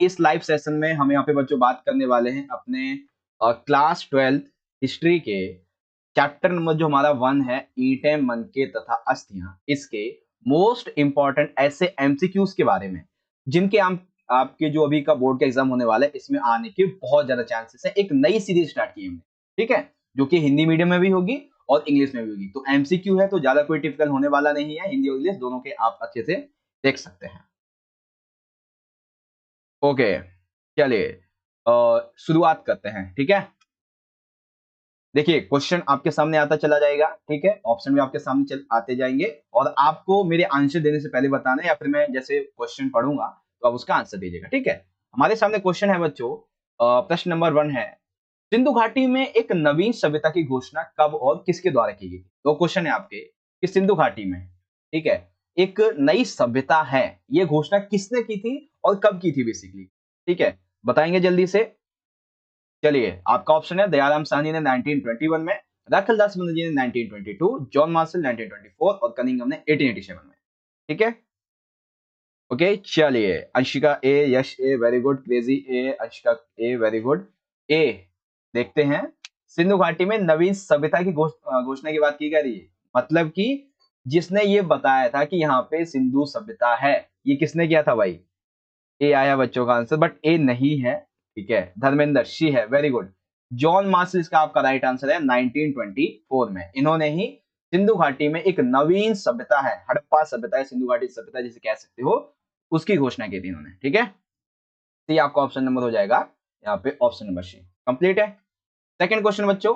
इस live session में हम यहाँ पे बच्चों बात करने वाले हैं अपने क्लास 12 हिस्ट्री के चैप्टर नंबर जो हमारा 1 है, ईंटें, मनके तथा अस्थियां, इसके मोस्ट इंपॉर्टेंट ऐसे एमसीक्यूज के बारे में जिनके आपके जो अभी का बोर्ड का एग्जाम होने वाला है इसमें आने के बहुत ज्यादा चांसेस है। एक नई सीरीज स्टार्ट की हमने, ठीक है, जो कि हिंदी मीडियम में भी होगी और इंग्लिश में भी होगी। तो एमसीक्यू है तो ज्यादा कोई टिपिकल होने वाला नहीं है, हिंदी और इंग्लिश दोनों के आप अच्छे से देख सकते हैं। ओके, चलिए शुरुआत करते हैं, ठीक है। देखिए क्वेश्चन आपके सामने आता चला जाएगा, ठीक है, ऑप्शन भी आपके सामने आते जाएंगे और आपको मेरे आंसर देने से पहले बताना है या फिर मैं जैसे क्वेश्चन पढ़ूंगा तो आप उसका आंसर दीजिएगा, ठीक है। हमारे सामने क्वेश्चन है बच्चों, प्रश्न नंबर 1 है, सिंधु घाटी में एक नवीन सभ्यता की घोषणा कब और किसके द्वारा की गई? तो क्वेश्चन है आपके कि सिंधु घाटी में, ठीक है, एक नई सभ्यता है, ये घोषणा किसने की थी और कब की थी बेसिकली, ठीक है, बताएंगे जल्दी से। चलिए आपका ऑप्शन है दयाराम साहनी ने 1921 में, राखलदास बनर्जी ने 1922, जॉन मार्शल 1924 और कनिंघम ने 1887 में, ठीक है। ओके, चलिए अंशिका ए, यश ए, वेरी गुड, क्रेजी ए, अंशिका ए, वेरी गुड ए। देखते हैं, सिंधु घाटी में नवीन सभ्यता की घोषणा की बात की जा रही है, मतलब कि जिसने ये बताया था कि यहाँ पे सिंधु सभ्यता है, ये किसने किया था भाई? ए आया बच्चों का आंसर, बट ए नहीं है, ठीक है, धर्मेंद्र सी है, वेरी गुड। जॉन मार्शल इसका आपका राइट आंसर है, 1924 में इन्होंने ही सिंधु घाटी में एक नवीन सभ्यता है, हड़प्पा सभ्यता है, सिंधु घाटी सभ्यता जिसे कह सकते हो, उसकी घोषणा की थी इन्होंने, ठीक है। तो ये आपका ऑप्शन नंबर हो जाएगा यहाँ पे, ऑप्शन नंबर सी कंप्लीट है। सेकंड क्वेश्चन बच्चों,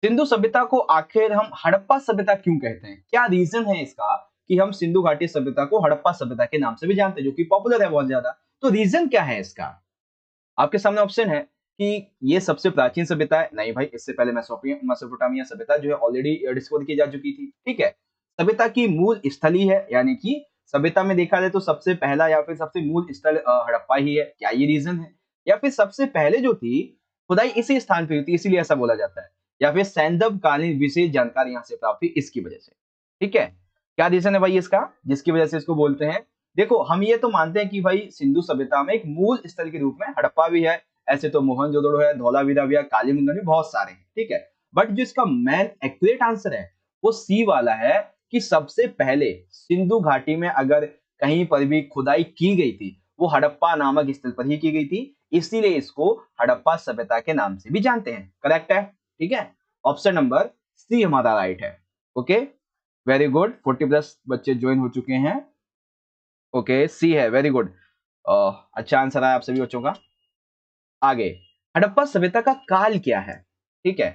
सिंधु सभ्यता को आखिर हम हड़प्पा सभ्यता क्यों कहते हैं? क्या रीजन है इसका कि हम सिंधु घाटी सभ्यता को हड़प्पा सभ्यता के नाम से भी जानते हैं, जो कि पॉपुलर है बहुत ज्यादा? तो रीजन क्या है इसका? आपके सामने ऑप्शन है कि ये सबसे प्राचीन सभ्यता है, नहीं भाई, इससे पहले मेसोपोटामिया सभ्यता जो है ऑलरेडी डिस्कवर की जा चुकी थी, ठीक है। सभ्यता की मूल स्थली है, यानी कि सभ्यता में देखा जाए तो सबसे पहला या फिर सबसे मूल स्थल हड़प्पा ही है, क्या ये रीजन है? या फिर सबसे पहले जो थी खुदाई इसी स्थान पे हुई थी इसीलिए ऐसा बोला जाता है? या फिर सैंदव कालीन विशेष जानकारी यहाँ से प्राप्त हुई इसकी वजह से, ठीक है। क्या रीजन है भाई इसका जिसकी वजह से इसको बोलते हैं? देखो हम ये तो मानते हैं कि भाई सिंधु सभ्यता में एक मूल स्थल के रूप में हड़प्पा भी है, ऐसे तो मोहनजोदड़ो है, धौलावीरा भी है, कालीबंगन भी, बहुत सारे हैं, ठीक है। बट जो इसका मेन एक्यूरेट आंसर है वो सी वाला है कि सबसे पहले सिंधु घाटी में अगर कहीं पर भी खुदाई की गई थी वो हड़प्पा नामक स्थल पर ही की गई थी, इसीलिए इसको हड़प्पा सभ्यता के नाम से भी जानते हैं। करेक्ट है, ठीक है, ऑप्शन नंबर सी हमारा राइट है। ओके, वेरी गुड, 40+ बच्चे ज्वाइन हो चुके हैं। ओके, सी है, वेरी गुड, अच्छा आंसर आया आप सभी बच्चों का। आगे, हड़प्पा सभ्यता का काल क्या है, ठीक है,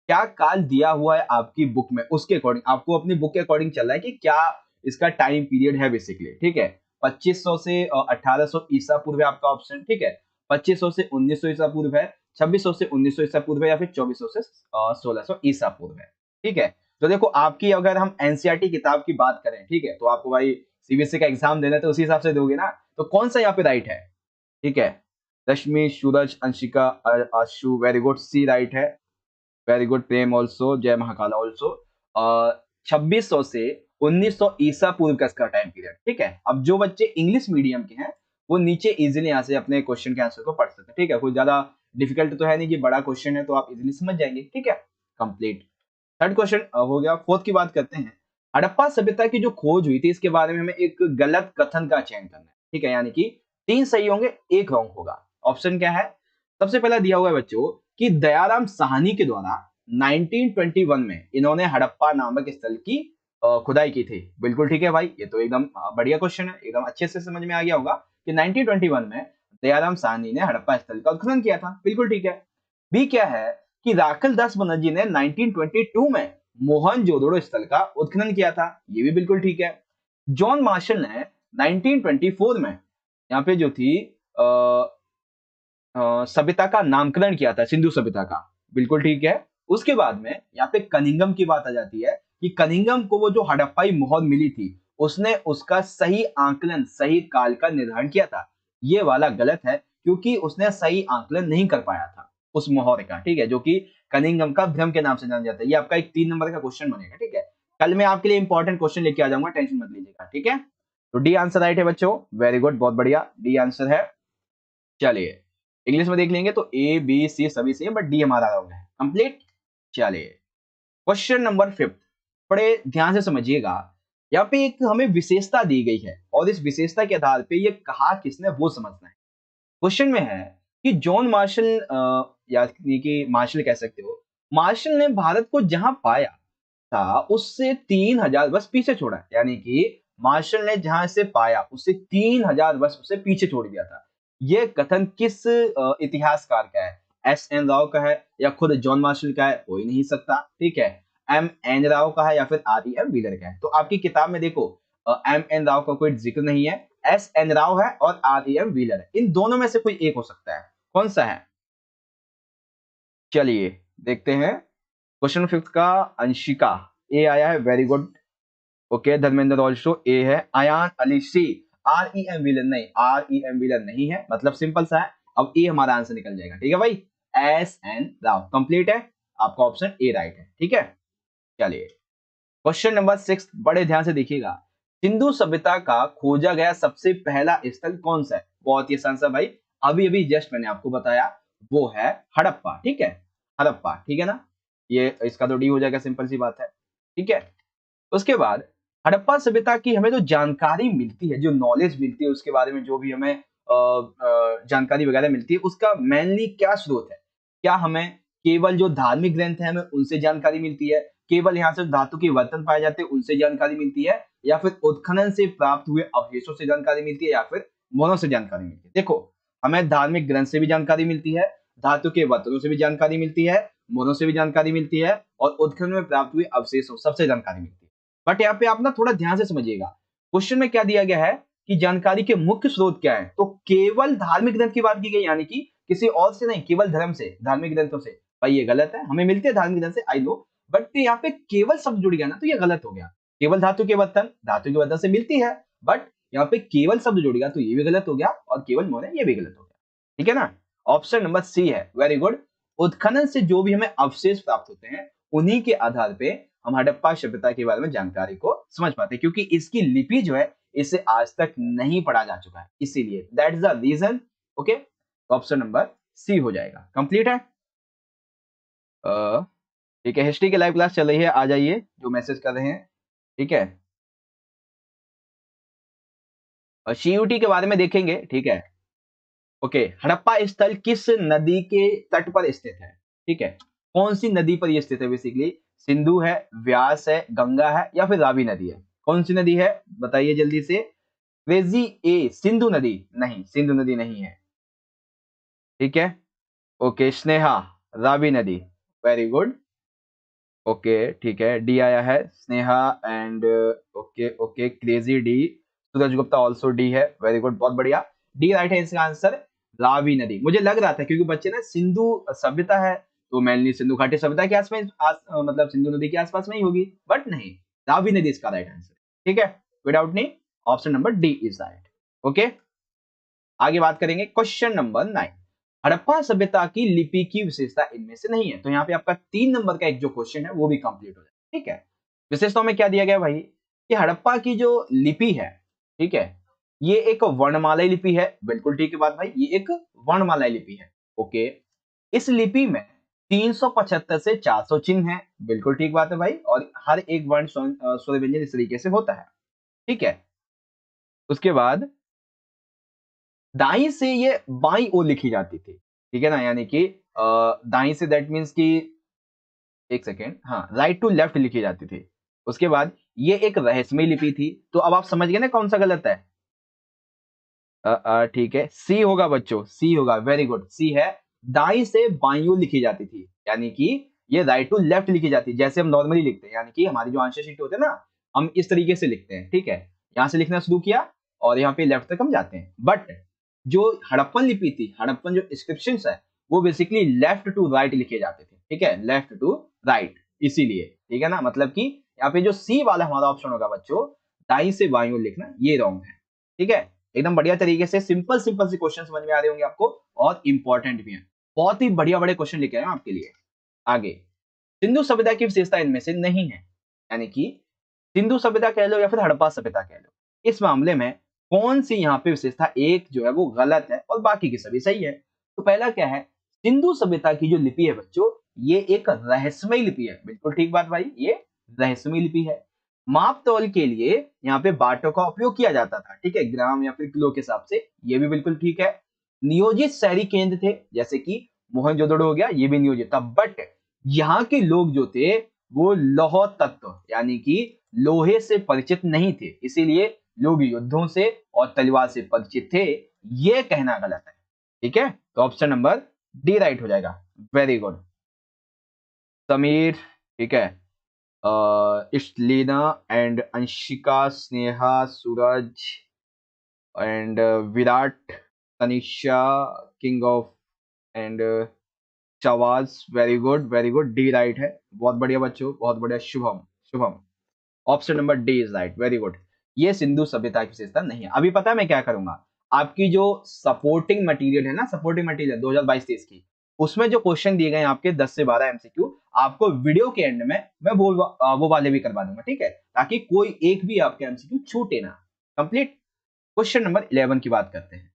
क्या काल दिया हुआ है आपकी बुक में, उसके अकॉर्डिंग आपको अपनी बुक के अकॉर्डिंग चल रहा है कि क्या इसका टाइम पीरियड है बेसिकली, ठीक है। 2500 से 1800 ईसा पूर्व है आपका ऑप्शन, ठीक है। 2500 से 1900 ईसा पूर्व है, 2600 से 1900 ईसा पूर्व है, या फिर 2400 से 1600 ईसा पूर्व है, ठीक है। तो देखो आपकी अगर हम एनसीईआरटी किताब की बात करें, ठीक है, तो आपको भाई सीबीएसई का एग्जाम देना है तो उसी हिसाब से दोगे ना, तो कौन सा यहाँ पे राइट है? ठीक है, रश्मि, सूरज, अंशिका, आशु, वेरी गुड, सी राइट है, वेरी गुड, प्रेम ऑल्सो, जय महाकाला ऑल्सो। 2600 से 1900 ईसा पूर्व का इसका टाइम पीरियड, ठीक है। अब जो बच्चे इंग्लिश मीडियम के हैं वो नीचे इजीली यहाँ से अपने क्वेश्चन के आंसर को पढ़ सकते हैं, ठीक है, कोई ज्यादा डिफिकल्ट तो है नहीं कि बड़ा क्वेश्चन है तो आप इजीली समझ जाएंगे, ठीक है, कंप्लीट। थर्ड क्वेश्चन हो गया। फोर्थ की बात करते हैं, हड़प्पा सभ्यता की जो खोज हुई थी इसके बारे में हमें एक गलत कथन का चयन करना है, ठीक है, यानी कि 3 सही होंगे, 1 रॉन्ग होगा। ऑप्शन क्या है? सबसे पहला दिया हुआ है बच्चों कि दयाराम साहनी के द्वारा 1921 में इन्होंने हड़प्पा नामक स्थल की खुदाई की थी। बिल्कुल ठीक है भाई, ये तो एकदम बढ़िया क्वेश्चन है, एकदम अच्छे से समझ में आ गया होगा कि 1921 में दयाराम साहनी ने हड़प्पा स्थल का उत्खनन किया था, बिल्कुल ठीक है। बी क्या है कि राखलदास बनर्जी ने 1922 में मोहनजोदड़ो स्थल का उत्खनन किया था, ये भी बिल्कुल ठीक है। जॉन मार्शल ने 1924 में यहाँ पे जो थी सभ्यता का नामकरण किया था, सिंधु सभ्यता का, बिल्कुल ठीक है। उसके बाद में यहाँ पे कनिंघम की बात आ जाती है कि कनिंघम को वो जो हड़प्पाई मोहर मिली थी उसने उसका सही आंकलन, सही काल का निर्धारण किया था, ये वाला गलत है क्योंकि उसने सही आंकलन नहीं कर पाया था उस मोहर का, ठीक है, जो कि कनिंघम का भ्रम के नाम से जाना जाता है। ये आपका एक 3 नंबर का क्वेश्चन बनेगा, ठीक है, कल मैं आपके लिए इंपॉर्टेंट क्वेश्चन लेके आ जाऊंगा, टेंशन मत लीजिएगा, ठीक है। तो डी आंसर राइट है बच्चों, वेरी गुड, बहुत बढ़िया, डी आंसर है। चलिए इंग्लिश में देख लेंगे तो ए बी सी सभी सही है, बट डी हमारा रॉन्ग है। कंप्लीट। चलिए क्वेश्चन नंबर 5 बड़े ध्यान से समझिएगा। यहाँ पे एक हमें विशेषता दी गई है और इस विशेषता के आधार पे ये कहा किसने वो समझना है। क्वेश्चन में है कि जॉन मार्शल यानी कि मार्शल कह सकते हो, मार्शल ने भारत को जहां पाया था उससे 3000 वर्ष पीछे छोड़ा, यानी कि मार्शल ने जहां से पाया उससे 3000 वर्ष उसे पीछे छोड़ दिया था। यह कथन किस इतिहासकार का है? एस एन राव का है या खुद जॉन मार्शल का है? हो ही नहीं सकता, ठीक है। एम एन राव का है या फिर आर ई एम व्हीलर का है? तो आपकी किताब में देखो एम एन राव का कोई जिक्र नहीं है, एस एन राव है और आर ई एम व्हीलर है। इन दोनों में से कोई एक हो सकता है, कौन सा है? चलिए देखते हैं। क्वेश्चन 5 का अंशिका ए आया है, very good. Okay Dharmendra also a है। अयान अली सी। आर ई एम व्हीलर नहीं, आर ई एम व्हीलर नहीं है, मतलब सिंपल सा है। अब ए हमारा आंसर निकल जाएगा, ठीक है भाई। एस एन राव कंप्लीट है, आपका ऑप्शन ए राइट है, ठीक है। चलिए क्वेश्चन नंबर 6 बड़े ध्यान से देखिएगा। सिंधु सभ्यता का खोजा गया सबसे पहला स्थल कौन सा है? बहुत ही आसान सा भाई, अभी अभी जस्ट मैंने आपको बताया, वो है हड़प्पा, ठीक है। हड़प्पा, ठीक है ना। ये इसका तो डी हो जाएगा, सिंपल सी बात है, ठीक है। उसके बाद हड़प्पा सभ्यता की हमें जो जानकारी मिलती है, जो नॉलेज मिलती है उसके बारे में, जो भी हमें जानकारी वगैरह मिलती है, उसका मेनली क्या स्रोत है? क्या हमें केवल जो धार्मिक ग्रंथ है हमें उनसे जानकारी मिलती है, केवल यहाँ से धातु के बर्तन पाए जाते हैं उनसे जानकारी मिलती है, या फिर उत्खनन से प्राप्त हुए अवशेषों से जानकारी मिलती है, या फिर मोनों से जानकारी मिलती है? देखो हमें धार्मिक ग्रंथ से भी जानकारी मिलती है, धातु के बर्तनों से भी जानकारी मिलती है, मोनों से भी जानकारी मिलती है, और उत्खनन में प्राप्त हुए अवशेषों सबसे जानकारी मिलती है। बट यहाँ पे आप ना थोड़ा ध्यान से समझिएगा, क्वेश्चन में क्या दिया गया है कि जानकारी के मुख्य स्रोत क्या है, तो केवल धार्मिक ग्रंथ की बात की गई, यानी कि किसी और से नहीं, केवल धर्म से, धार्मिक ग्रंथों से। भाई ये गलत है, हमें मिलते हैं धार्मिक ग्रंथ से, आई नो, बट यहाँ पे केवल शब्द जुड़ गया ना, तो ये गलत हो गया। केवल धातु के बर्तन, धातु के बर्तन से मिलती है, बट यहाँ पे केवल शब्द जुड़ गया तो ये भी गलत हो गया, और केवल मोने ये भी गलत हो गया, ठीक है ना। ऑप्शन नंबर सी है, वेरी गुड। उत्खनन से जो भी हमें अवशेष प्राप्त होते हैं उन्हीं के आधार पे हम हड़प्पा सभ्यता के बारे में जानकारी को समझ पाते हैं, क्योंकि इसकी लिपि जो है इसे आज तक नहीं पढ़ा जा चुका है, इसीलिए that is the reason. Okay, option number C हो जाएगा, कंप्लीट है। ठीक है, हिस्ट्री की लाइव क्लास चल रही है, आ जाइए जो मैसेज कर रहे हैं, ठीक है। सीयूटी के बारे में देखेंगे, ठीक है। ओके, हड़प्पा स्थल किस नदी के तट पर स्थित है? ठीक है, कौन सी नदी पर यह स्थित है? बेसिकली सिंधु है, व्यास है, गंगा है, या फिर रावी नदी है? कौन सी नदी है बताइए जल्दी से। क्रेजी ए सिंधु नदी, नहीं सिंधु नदी नहीं है, ठीक है। ओके स्नेहा, रावी नदी, वेरी गुड। ओके ठीक है, डी आया है Sneha and okay okay crazy D. Suraj Gupta also D है, वेरी गुड, बहुत बढ़िया। डी राइट है इसका आंसर, रावी नदी। मुझे लग रहा था क्योंकि बच्चे ना सिंधु सभ्यता है तो मेनली सिंधु घाटी सभ्यता के मतलब सिंधु नदी के आसपास में ही होगी, बट नहीं, रावी नदी इसका राइट आंसर, ठीक है। विदाउट नहीं, option number D is right. Okay, आगे बात करेंगे क्वेश्चन नंबर 9। हड़प्पा सभ्यता की लिपि की विशेषता इनमें से नहीं है, तो यहाँ पे आपका 3 नंबर का एक जो क्वेश्चन है वो भी कंप्लीट हो जाए, ठीक है। विशेषताओं में क्या दिया गया भाई कि हड़प्पा की जो लिपि है, ठीक है, ये एक वर्णमाला लिपि है, बिल्कुल ठीक है बात भाई, ये एक वर्णमाला लिपि है। ओके, इस लिपि में 375 से 400 चिन्ह है, बिल्कुल ठीक बात है भाई, और हर एक वर्ण स्वर व्यंजन इस तरीके से होता है, ठीक है। उसके बाद दाई से ये बाई ओर लिखी जाती थी, ठीक है ना, यानी कि दाई से दैट मीन्स कि एक सेकेंड, हाँ, राइट टू लेफ्ट लिखी जाती थी। उसके बाद ये एक रहस्यमयी लिपि थी, तो अब आप समझ गए ना कौन सा गलत है। ठीक है, सी होगा बच्चों, सी होगा, वेरी गुड, सी है। दाई से बाई ओर लिखी जाती थी, यानी कि ये राइट टू लेफ्ट लिखी जाती है, जैसे हम नॉर्मली लिखते हैं, यानी कि हमारी जो आंसर शीट होते हैं ना, हम इस तरीके से लिखते हैं, ठीक है। यहां से लिखना शुरू किया और यहाँ पे लेफ्ट तक हम जाते हैं, बट जो हड़प्पन लिपि थी, हड़प्पन जो इंस्क्रिप्शन है, वो बेसिकली लेफ्ट टू राइट लिखे जाते थे, ठीक है, लेफ्ट टू राइट, इसीलिए, ठीक है ना, मतलब कि यहाँ पे जो सी वाला हमारा ऑप्शन होगा बच्चों, दाई से बाई ओर लिखना, ये रॉन्ग है, ठीक है। एकदम बढ़िया तरीके से सिंपल सिंपल से क्वेश्चन समझ में आ रहे होंगे आपको, और इंपॉर्टेंट भी है, बहुत ही बढ़िया बड़े क्वेश्चन लेके आए हैं आपके लिए। आगे, सिंधु सभ्यता की विशेषता इनमें से नहीं है, यानी कि सिंधु सभ्यता कह लो या फिर हड़प्पा सभ्यता कह लो, इस मामले में कौन सी यहाँ पे विशेषता एक जो है वो गलत है और बाकी की सभी सही है। तो पहला क्या है, सिंधु सभ्यता की जो लिपि है बच्चों, ये एक रहस्यमयी लिपि है। बिल्कुल ठीक बात भाई, ये रहस्यमयी लिपि है। माप तौल के लिए यहाँ पे बाटों का उपयोग किया जाता था, ठीक है, ग्राम या फिर किलो के हिसाब से, ये भी बिल्कुल ठीक है। नियोजित शहरी केंद्र थे, जैसे कि मोहनजोदड़ो हो गया, ये भी नियोजित था, बट यहाँ के लोग जो थे वो लौह तत्व यानी कि लोहे से परिचित नहीं थे, इसीलिए लोग युद्धों से और तलवार से परिचित थे, ये कहना गलत है। ठीक है, तो ऑप्शन नंबर डी राइट हो जाएगा। Very good Sameer. ठीक है, इश्लीना एंड अंशिका, स्नेहा, सूरज एंड विराट, तनिषा, किंग ऑफ एंड शवाज। Very good very good, D right है। बहुत बढ़िया बच्चों, बहुत बढ़िया। Shubham, Shubham, option number D is right. Very good. ये सिंधु सभ्यता की विशेषता नहीं है। अभी पता है मैं क्या करूंगा, आपकी जो सपोर्टिंग मटेरियल है ना, सपोर्टिंग मटेरियल 2022-23 की, उसमें जो क्वेश्चन दिए गए हैं आपके 10 से 12 एमसीक्यू, आपको वीडियो के एंड में मैं वो वाले भी करवा दूंगा, ठीक है, ताकि कोई एक भी आपके एमसीक्यू छूटे ना। कंप्लीट। क्वेश्चन नंबर 11 की बात करते हैं।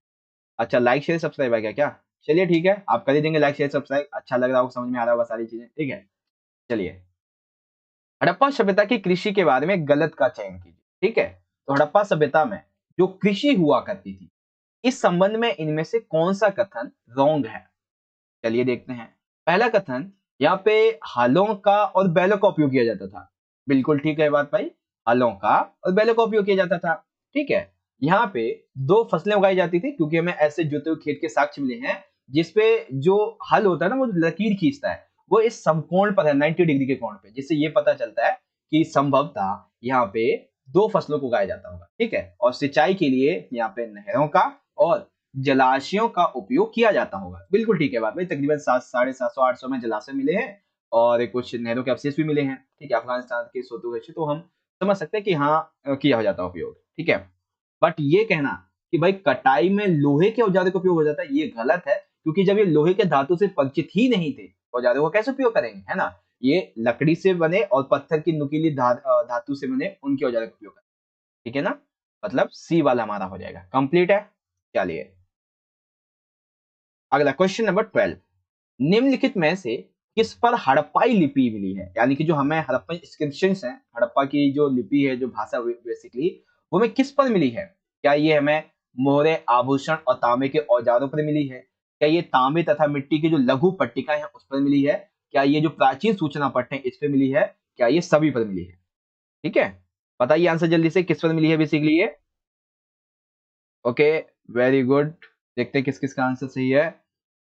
अच्छा, लाइक शेयर सब्सक्राइब है क्या क्या? चलिए ठीक है, आप कर ही देंगे लाइक शेयर सब्सक्राइब। अच्छा लग रहा होगा, समझ में आ रहा होगा सारी चीजें, ठीक है। चलिए, हड़प्पा सभ्यता की कृषि के बारे में गलत का चयन कीजिए। ठीक है, तो हड़प्पा सभ्यता में जो कृषि हुआ करती थी, इस संबंध में इनमें से कौन सा कथन रॉन्ग है? चलिए देखते हैं। पहला कथन, यहाँ पे हलों का और बैलों का उपयोग किया जाता था। बिल्कुल ठीक है बात भाई, हलों का और बैलों का उपयोग किया जाता था। ठीक है, यहाँ पे दो फसलें उगाई जाती थी, क्योंकि हमें ऐसे जोते हुए खेत के साक्ष्य मिले हैं जिसपे जो हल होता है ना, वो लकीर खींचता है, वो इस समकोण पर है, 90 डिग्री के कोण पे, जिससे ये पता चलता है कि संभवतः यहाँ पे दो फसलों को उगाया जाता होगा। ठीक है, और सिंचाई के लिए यहाँ पे नहरों का और जलाशयों का उपयोग किया जाता होगा। बिल्कुल ठीक है बात भाई, तकरीबन 700, 800 में जलाशय मिले हैं और कुछ नहरों के अवशेष भी मिले हैं। ठीक है, अफगानिस्तान के सोतोगछी, तो हम समझ सकते हैं कि हाँ किया हो जाता है उपयोग। ठीक है, बट ये कहना कि भाई कटाई में लोहे के औजारों का उपयोग हो जाता है, ये गलत है, क्योंकि जब ये लोहे के धातु से परिचित ही नहीं थे, औजारों का कैसे उपयोग करेंगे, है ना। ये लकड़ी से बने और पत्थर की नुकीली धातु से बने उनके औजारों का उपयोग करें। ठीक है ना, मतलब सी वाला हमारा हो जाएगा। कंप्लीट है। चलिए, अगला क्वेश्चन नंबर 12, निम्नलिखित में से किस पर हड़प्पाई लिपि मिली है, यानी कि जो हमें हड़प्पा इंस्क्रिप्शंस हैं, हड़प्पा की जो लिपि है, जो भाषा बेसिकली, वो हमें किस पर मिली है? क्या ये हमें मोहरे, आभूषण और तांबे के औजारों पर मिली है? क्या ये तांबे तथा मिट्टी की जो लघु पट्टिकाएं हैं उस पर मिली है? क्या ये जो प्राचीन सूचना पट है इस पर मिली है? क्या ये सभी पर मिली है? ठीक है, बताइए आंसर जल्दी से, किस पर मिली है बेसिकली ये? Okay, very good. देखते हैं किस किस का आंसर सही है।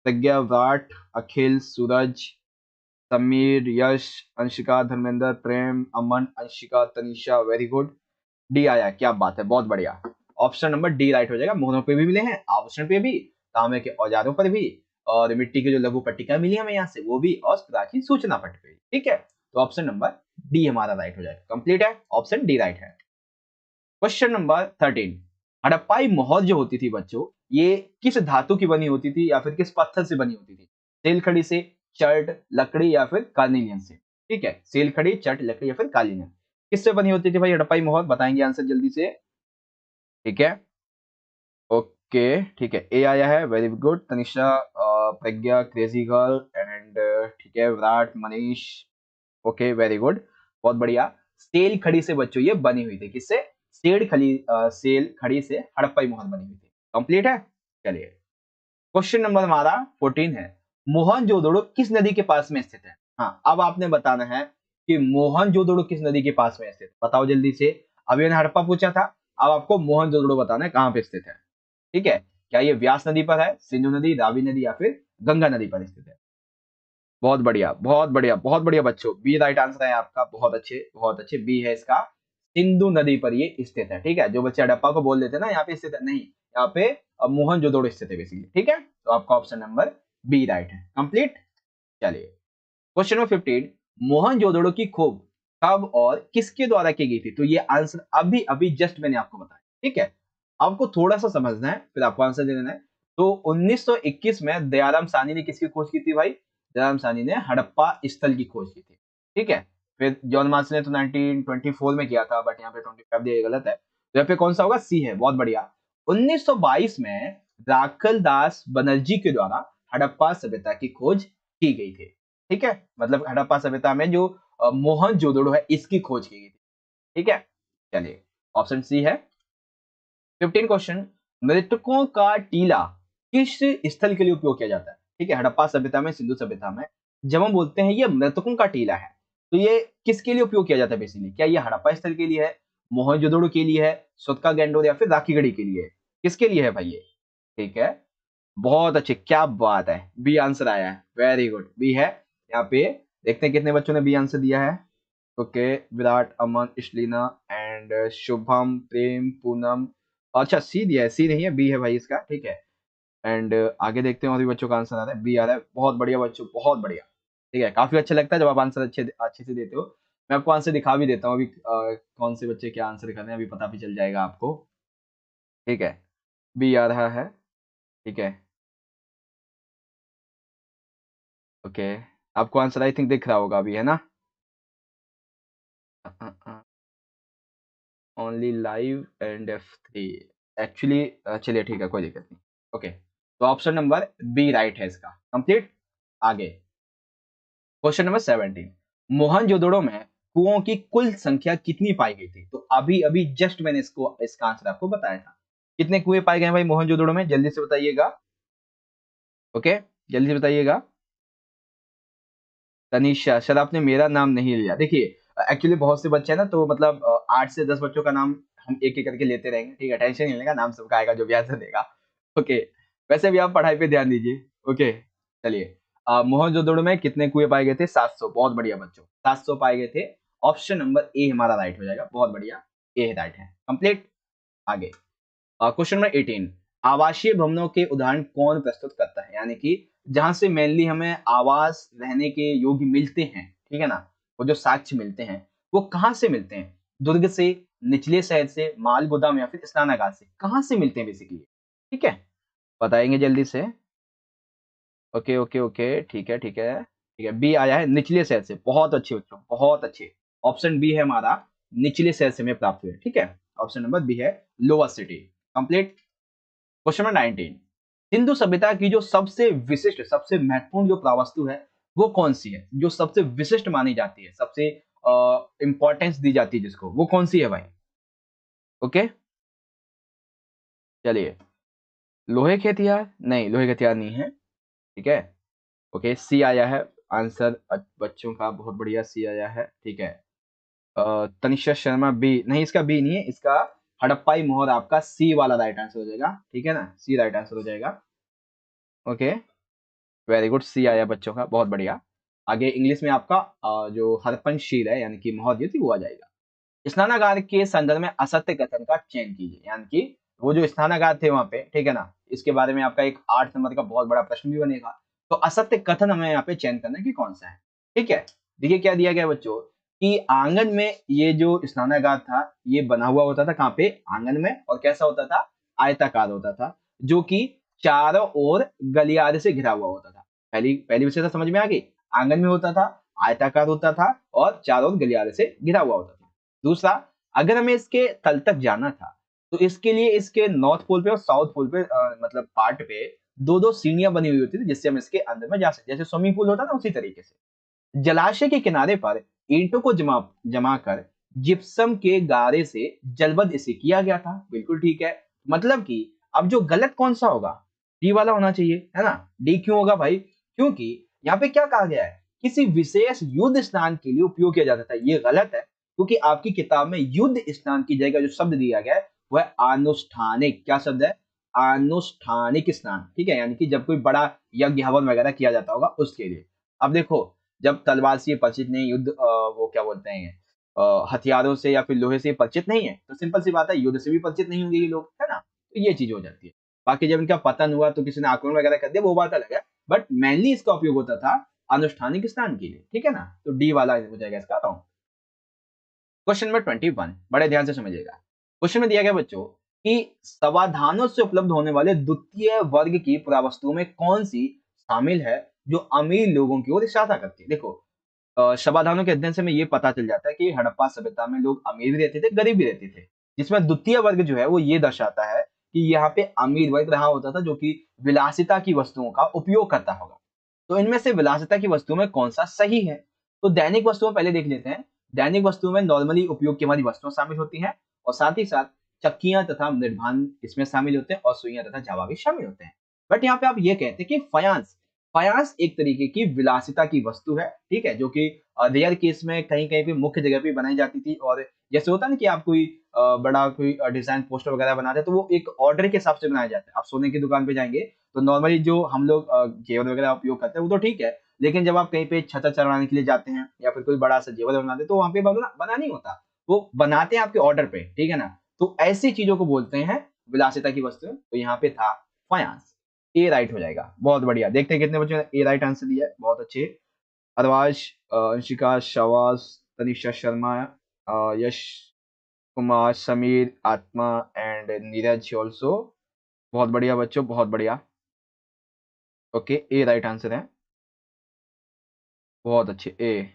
Pragya, Virat, Akhil, Suraj, Sameer, Yash, Anshika, Dharmendra, Prem, Aman, Anshika, Tanisha. Very good, D आया, क्या बात है, बहुत बढ़िया। ऑप्शन नंबर डी राइट हो जाएगा। मोहरों पे भी मिले हैं, आभूषण पे भी, तांबे के औजारों पर भी, और मिट्टी की जो लघु पट्टिका मिली हमें यहाँ से वो भी, और प्राचीन सूचना पट पे। ठीक है, तो ऑप्शन नंबर डी हमारा राइट हो जाएगा। कंप्लीट है, ऑप्शन डी राइट है। क्वेश्चन नंबर 13, हड़प्पाई मोहर जो होती थी बच्चों, ये किस धातु की बनी होती थी या फिर किस पत्थर से बनी होती थी? सेलखड़ी से, चट, लकड़ी या फिर कार्निलियन से? ठीक है, सेलखड़ी, चट, लकड़ी या फिर कार्निलियन, किससे बनी होती थी भाई हड़प्पाई मोहर? बताएंगे आंसर जल्दी से। ठीक है, ओके, ठीक है, ए आया है। Very good Tanisha, Pragya, crazy girl and, ठीक है, Virat, Manish. Okay, very good, बहुत बढ़िया। सेल खड़ी से बच्चों ये बनी हुई थी, किससे? सेल खड़ी से हड़प्पाई मोहर बनी हुई थी। कंप्लीट है। चलिए, क्वेश्चन नंबर हमारा 14 है, मोहनजोदड़ो किस नदी के पास में स्थित है? हाँ, अब आपने बताना है कि मोहनजोदड़ो किस नदी के पास में स्थित, बताओ जल्दी से। अभी मैंने हड़प्पा पूछा था, अब आपको मोहनजोदड़ो बताना है कहाँ पे स्थित है। ठीक है, क्या ये व्यास नदी पर है, सिंधु नदी, रावी नदी या फिर गंगा नदी पर स्थित है? बहुत बढ़िया, बहुत बढ़िया, बहुत बढ़िया बच्चों, बी राइट आंसर है आपका। बहुत अच्छे, बहुत अच्छे, बी है इसका, सिंधु नदी पर ये स्थित है। ठीक है, जो बच्चे हड़प्पा को बोल देते हैं ना यहाँ पे स्थित है, नहीं, यहाँ पे मोहनजोदड़ो स्थित है बेसिकली। ठीक है, तो आपका ऑप्शन नंबर बी राइट है। कंप्लीट। चलिए, क्वेश्चन नंबर 15, मोहनजोदड़ो की खोज कब और किसके द्वारा की गई थी? तो ये आंसर अभी अभी जस्ट मैंने आपको बताया। ठीक है, आपको थोड़ा सा समझना है फिर आपको आंसर दे देना है। तो 1921 में दयाराम साहनी ने किसकी खोज की थी भाई? दयाराम साहनी ने हड़प्पा स्थल की खोज की थी। ठीक है, फिर जॉन मार्शल ने तो 1924 में किया था, बट यहाँ पे 25 दिया, गलत है। तो यहाँ पे कौन सा होगा? सी है, बहुत बढ़िया। 1922 में राखल दास बनर्जी के द्वारा हड़प्पा सभ्यता की खोज की गई थी। ठीक है, मतलब हड़प्पा सभ्यता में जो मोहनजोदड़ो है इसकी खोज की गई थी। ठीक है, चलिए ऑप्शन सी है। 15 क्वेश्चन, मृतकों का टीला किस स्थल के लिए उपयोग किया जाता है? ठीक है, हड़प्पा सभ्यता में, सिंधु सभ्यता में जब हम बोलते हैं ये मृतकों का टीला है, तो ये किसके लिए उपयोग किया जाता है बेसिकली? क्या ये हड़प्पा स्थल के लिए है, मोहनजोदड़ो के लिए है, सोतका गैंडोर या फिर राखीगढ़ी के लिए है? किसके लिए है भाई ये? ठीक है, बहुत अच्छे, क्या बात है, बी आंसर आया है, वेरी गुड, बी है यहाँ पे। देखते हैं कितने बच्चों ने बी आंसर दिया है। Okay, Virat, Aman, Ishlina and Shubham, Prem, Poonam. अच्छा, सी दिया है, सी नहीं है, बी है भाई इसका। ठीक है, एंड आगे देखते हैं और भी बच्चों का आंसर आ रहा है, बी आ रहा है। बहुत बढ़िया बच्चों, बहुत बढ़िया। ठीक है, काफी अच्छा लगता है जब आप आंसर अच्छे अच्छे से देते हो। मैं आपको आंसर दिखा भी देता हूँ अभी, कौन से बच्चे क्या आंसर कर रहे हैं अभी पता भी चल जाएगा आपको। ठीक है, बी आ रहा है। ठीक है, ओके, आपको आंसर आई थिंक दिख रहा होगा अभी, है ना? Only live and F3 actually. चलिए ठीक है, कोई दिक्कत नहीं। ओके, तो ऑप्शन नंबर बी राइट है इसका। कंप्लीट। आगे क्वेश्चन नंबर 17, मोहनजोदड़ो में कुओं की कुल संख्या कितनी पाई गई थी? तो अभी अभी जस्ट मैंने इसका आंसर आपको बताया था। कितने कुएं पाए गए भाई मोहनजोदड़ो में? जल्दी से बताइएगा। ओके, जल्दी से बताइएगा। तनीषा, सर आपने मेरा नाम नहीं लिया। देखिए, एक्चुअली बहुत से बच्चे हैं ना, तो मतलब 8 से 10 बच्चों का नाम हम एक एक करके लेते रहेंगे। ठीक है, टेंशन नहीं लेगा, नाम सबका आएगा जो भी आंसर देगा। ओके, वैसे भी आप पढ़ाई पे ध्यान दीजिए। ओके, चलिए, मोहनजोदड़ो में कितने कुएं पाए गए थे? 700। बहुत बढ़िया बच्चों, 700 पाए गए थे। ऑप्शन नंबर ए हमारा राइट हो जाएगा। बहुत बढ़िया, ए राइट है। कंप्लीट। आगे क्वेश्चन नंबर 18, आवासीय भवनों के उदाहरण कौन प्रस्तुत करता है? यानी कि जहां से मेनली हमें आवास रहने के योग्य मिलते हैं, ठीक है ना, वो जो साक्ष्य मिलते हैं वो कहां से मिलते हैं? दुर्ग से, निचले शहर से, माल गोदाम या फिर स्नानागार से? कहां से मिलते हैं बेसिकली? ठीक है, बताएंगे जल्दी से। ओके ओके ओके, ठीक है ठीक है ठीक है, बी आया है, निचले शहर से। बहुत अच्छे बच्चों, बहुत अच्छे। ऑप्शन बी है हमारा, निचले शहर से में प्राप्त हुए। ठीक है, ऑप्शन नंबर बी है lower city. Complete. Question number 19, Hindu सभ्यता की जो सबसे विशिष्ट, सबसे महत्वपूर्ण जो पुरावस्तु है वो कौन सी है? जो सबसे विशिष्ट मानी जाती है, सबसे इंपॉर्टेंस दी जाती है जिसको, वो कौन सी है भाई? ओके, चलिए, लोहे के हथियार? नहीं, लोहे के हथियार नहीं है। ठीक है, ओके, सी आया है आंसर बच्चों का। बहुत बढ़िया, सी आया है। ठीक है, तनिषा शर्मा, बी नहीं, इसका बी नहीं है, इसका हड़प्पाई मोहर आपका सी वाला राइट आंसर हो जाएगा। ठीक है ना, सी राइट आंसर हो जाएगा। ओके, वेरी गुड, सी आया बच्चों का, बहुत बढ़िया। आगे इंग्लिश में आपका जो हरपन शील है यानी कि मोहर थी वो आ जाएगा। स्नानागार के संदर्भ में असत्य कथन का चयन कीजिए। यानी कि वो जो स्नानागार थे वहां पे, ठीक है ना, इसके बारे में आपका एक 8 नंबर का बहुत बड़ा प्रश्न भी बनेगा। तो असत्य कथन हमें यहाँ पे चयन करना है कि कौन सा है। ठीक है, देखिए क्या दिया गया बच्चों, कि आंगन में ये जो स्नानागार था ये बना हुआ होता था। कहाँ पे? आंगन में। और कैसा होता था? आयताकार होता था, जो कि चारों ओर गलियारे से घिरा हुआ होता था। पहली पहली विशेषता समझ में आ गई। आंगन में होता था, आयताकार होता था और चारों ओर गलियारे से घिरा हुआ होता था। दूसरा, अगर हमें इसके तल तक जाना था तो इसके लिए इसके नॉर्थ पोल पे और साउथ पोल पे मतलब पार्ट पे दो दो सीढ़ियां बनी हुई होती थी, जिससे हम इसके अंदर में जा सकते। जैसे स्विमिंग पूल होता ना, उसी तरीके से। जलाशय के किनारे पर ईंटों को जमा जमा कर जिप्सम के गारे से जलबद्ध इसे किया गया था। बिल्कुल ठीक है। मतलब कि अब जो गलत कौन सा होगा? डी वाला होना चाहिए, है ना? डी क्यों होगा भाई? क्योंकि यहाँ पे क्या कहा गया है, किसी विशेष युद्ध स्नान के लिए उपयोग किया जाता था। ये गलत है, क्योंकि आपकी किताब में युद्ध स्नान की जगह जो शब्द दिया गया है वह अनुष्ठानिक, क्या शब्द है? अनुष्ठानिक स्नान। ठीक है, यानी कि जब कोई बड़ा यज्ञ हवन वगैरह किया जाता होगा उसके लिए। अब देखो, जब तलवार से परिचित नहीं, युद्ध वो क्या बोलते हैं, हथियारों से या फिर लोहे से परिचित नहीं है, तो सिंपल सी बात है युद्ध से भी परिचित नहीं होंगे ये लोग, है ना? तो ये चीज हो जाती है। बाकी जब इनका पतन हुआ तो किसी ने आक्रमण वगैरह कर दिया, वो बात अलग है। बट मेनली इसका उपयोग होता था अनुष्ठानिक स्नान के लिए। ठीक है ना, तो डी वाला हो जाएगा इसका राउंड। क्वेश्चन नंबर 21, बड़े ध्यान से समझिएगा। क्वेश्चन में दिया गया बच्चों कि समाधानों से उपलब्ध होने वाले द्वितीय वर्ग की पुरावस्तुओं में कौन सी शामिल है जो अमीर लोगों की ओर इशारा करती है? देखो, समाधानों के अध्ययन से हमें ये पता चल जाता है कि हड़प्पा सभ्यता में लोग अमीर भी रहते थे, गरीब भी रहते थे। जिसमें द्वितीय वर्ग जो है वो ये दर्शाता है कि यहाँ पे अमीर वर्ग रहा होता था जो कि विलासिता की वस्तुओं का उपयोग करता होगा। तो इनमें से विलासिता की वस्तुओं में कौन सा सही है? तो दैनिक वस्तुओं पहले देख लेते हैं। दैनिक वस्तुओं में नॉर्मली उपयोग की हमारी वस्तुएं शामिल होती हैं और साथ ही साथ चक्कियां तथा निर्माण इसमें शामिल होते हैं और सुइयां तथा जावा भी शामिल होते हैं। बट यहाँ पे आप ये कहते हैं कि फायांस फायांस एक तरीके की विलासिता की वस्तु है, ठीक है, जो कि रेयर केस में कहीं कहीं पे मुख्य जगह पे बनाई जाती थी। और जैसे होता है ना कि आप कोई बड़ा कोई डिजाइन पोस्टर वगैरह बनाते हैं तो वो एक ऑर्डर के हिसाब से बनाया जाता है। आप सोने की दुकान पे जाएंगे तो नॉर्मली जो हम लोग जेवर वगैरह उपयोग करते हैं वो तो ठीक है, लेकिन जब आप कहीं पे छतर चढ़ाने के लिए जाते हैं या फिर कोई बड़ा सा जेवर बनाते हैं तो वहां पे बना नहीं होता, वो बनाते हैं आपके ऑर्डर पे, ठीक है ना। तो ऐसी चीजों को बोलते हैं विलासिता की वस्तु। तो यहाँ पे था फायांस। ए राइट हो जाएगा। बहुत बढ़िया। देखते हैं कितने बच्चों ने ए राइट आंसर दिया है। बहुत अच्छे। अरवाज, अंशिका, शवाज, तनिषा शर्मा, यश कुमार, समीर, आत्मा एंड नीरज ऑल्सो। बहुत बढ़िया बच्चों, बहुत बढ़िया। ओके, ए राइट आंसर है। बहुत अच्छे। ए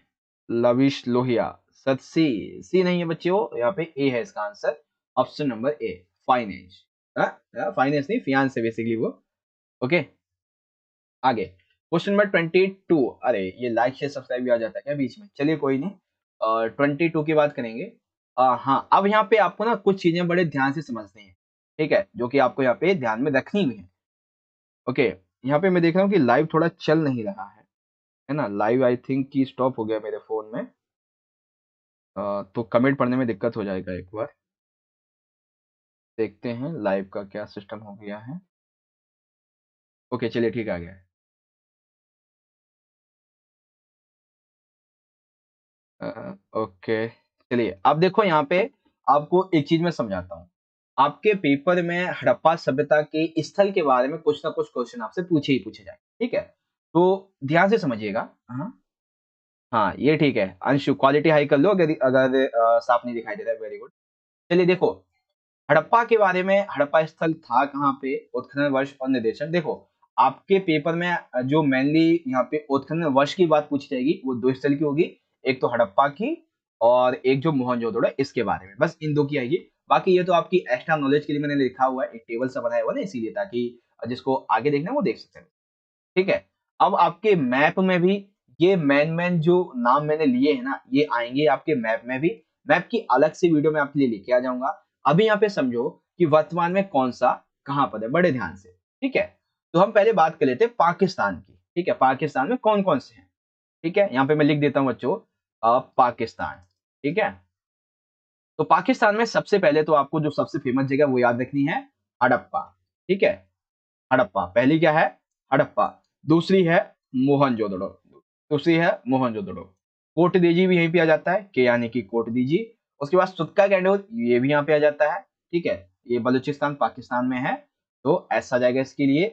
लविश लोहिया, सत सी नहीं है बच्चों, यहाँ पे ए है इसका आंसर। ऑप्शन नंबर ए फाइनेंस। फाइनेंस नहीं, फियांस है बेसिकली वो। ओके, आगे क्वेश्चन नंबर 22। अरे ये लाइक शेयर सब्सक्राइब भी आ जाता है क्या बीच में? चलिए कोई नहीं। 22 की बात करेंगे। हाँ, अब यहाँ पे आपको ना कुछ चीजें बड़े ध्यान से समझनी है, ठीक है, जो कि आपको यहाँ पे ध्यान में रखनी भी है। ओके, यहाँ पे मैं देख रहा हूँ कि लाइव थोड़ा चल नहीं रहा है ना। लाइव आई थिंक कि स्टॉप हो गया मेरे फोन में। तो कमेंट पढ़ने में दिक्कत हो जाएगा। एक बार देखते हैं लाइव का क्या सिस्टम हो गया है। ओके चलिए, ठीक आ गया है। ओके चलिए, अब देखो यहाँ पे आपको एक चीज मैं समझाता हूँ। आपके पेपर में हड़प्पा सभ्यता के स्थल के बारे में कुछ ना कुछ क्वेश्चन आपसे पूछे ही पूछे जाए, ठीक है। तो ध्यान से समझिएगा। हाँ हाँ, ये ठीक है। अंशु क्वालिटी हाई कर लो अगर अगर साफ नहीं दिखाई दे रहा है। Very good. चलिए देखो, हड़प्पा के बारे में, हड़प्पा स्थल था कहाँ पे, उत्खनन वर्ष और निर्देशन। देखो आपके पेपर में जो मेनली यहाँ पे उत्खनन वर्ष की बात पूछी जाएगी वो दो स्थल की होगी। एक तो हड़प्पा की और एक जो मोहनजोदड़ो है, इसके बारे में बस इन दो की आएगी। बाकी ये तो आपकी एक्स्ट्रा नॉलेज के लिए मैंने लिखा हुआ है, एक टेबल सा बनाया हुआ ना इसीलिए, ताकि जिसको आगे देखना है वो देख सकते हैं, ठीक है। अब आपके मैप में भी ये मैन जो नाम मैंने लिए हैं ना, ये आएंगे आपके मैप में भी। मैप की अलग से वीडियो मैं आपके लिए लेके आ जाऊंगा। अभी यहाँ पे समझो कि वर्तमान में कौन सा कहां पर है, बड़े ध्यान से, ठीक है। तो हम पहले बात कर लेते हैं पाकिस्तान की, ठीक है। पाकिस्तान में कौन कौन से हैं, ठीक है। यहाँ पे मैं लिख देता हूँ बच्चों, पाकिस्तान, ठीक है। तो पाकिस्तान में सबसे पहले तो आपको जो सबसे फेमस जगह वो याद रखनी है, हड़प्पा, ठीक है। हड़प्पा पहली क्या है, हड़प्पा। दूसरी है मोहनजोदड़ो, दूसरी है मोहनजोदड़ो। कोटदीजी भी यहीं पे आ जाता है, के यानी कि कोटदीजी। उसके बाद सुत्का कैंडोर, ये भी यहाँ पे आ जाता है, ठीक है। ये बलूचिस्तान पाकिस्तान में है, तो ऐसा जाएगा इसके लिए।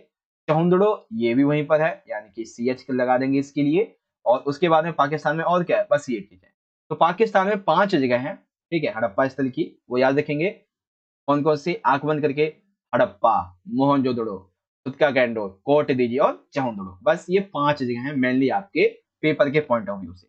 चहुंदड़ो ये भी वहीं पर है, यानी कि CH लगा देंगे इसके लिए। और उसके बाद में पाकिस्तान में और क्या है, बस ये चीज है। तो पाकिस्तान में 5 जगह है, ठीक है, हड़प्पा स्थल की, वो याद रखेंगे। कौन कौन सी, आंख बंद करके, हड़प्पा, मोहनजोदड़ो, सुत्का कैंडोर, कोट दीजी और चहुंदड़ो। बस ये 5 जगह हैं मेनली आपके पेपर के पॉइंट ऑफ व्यू से,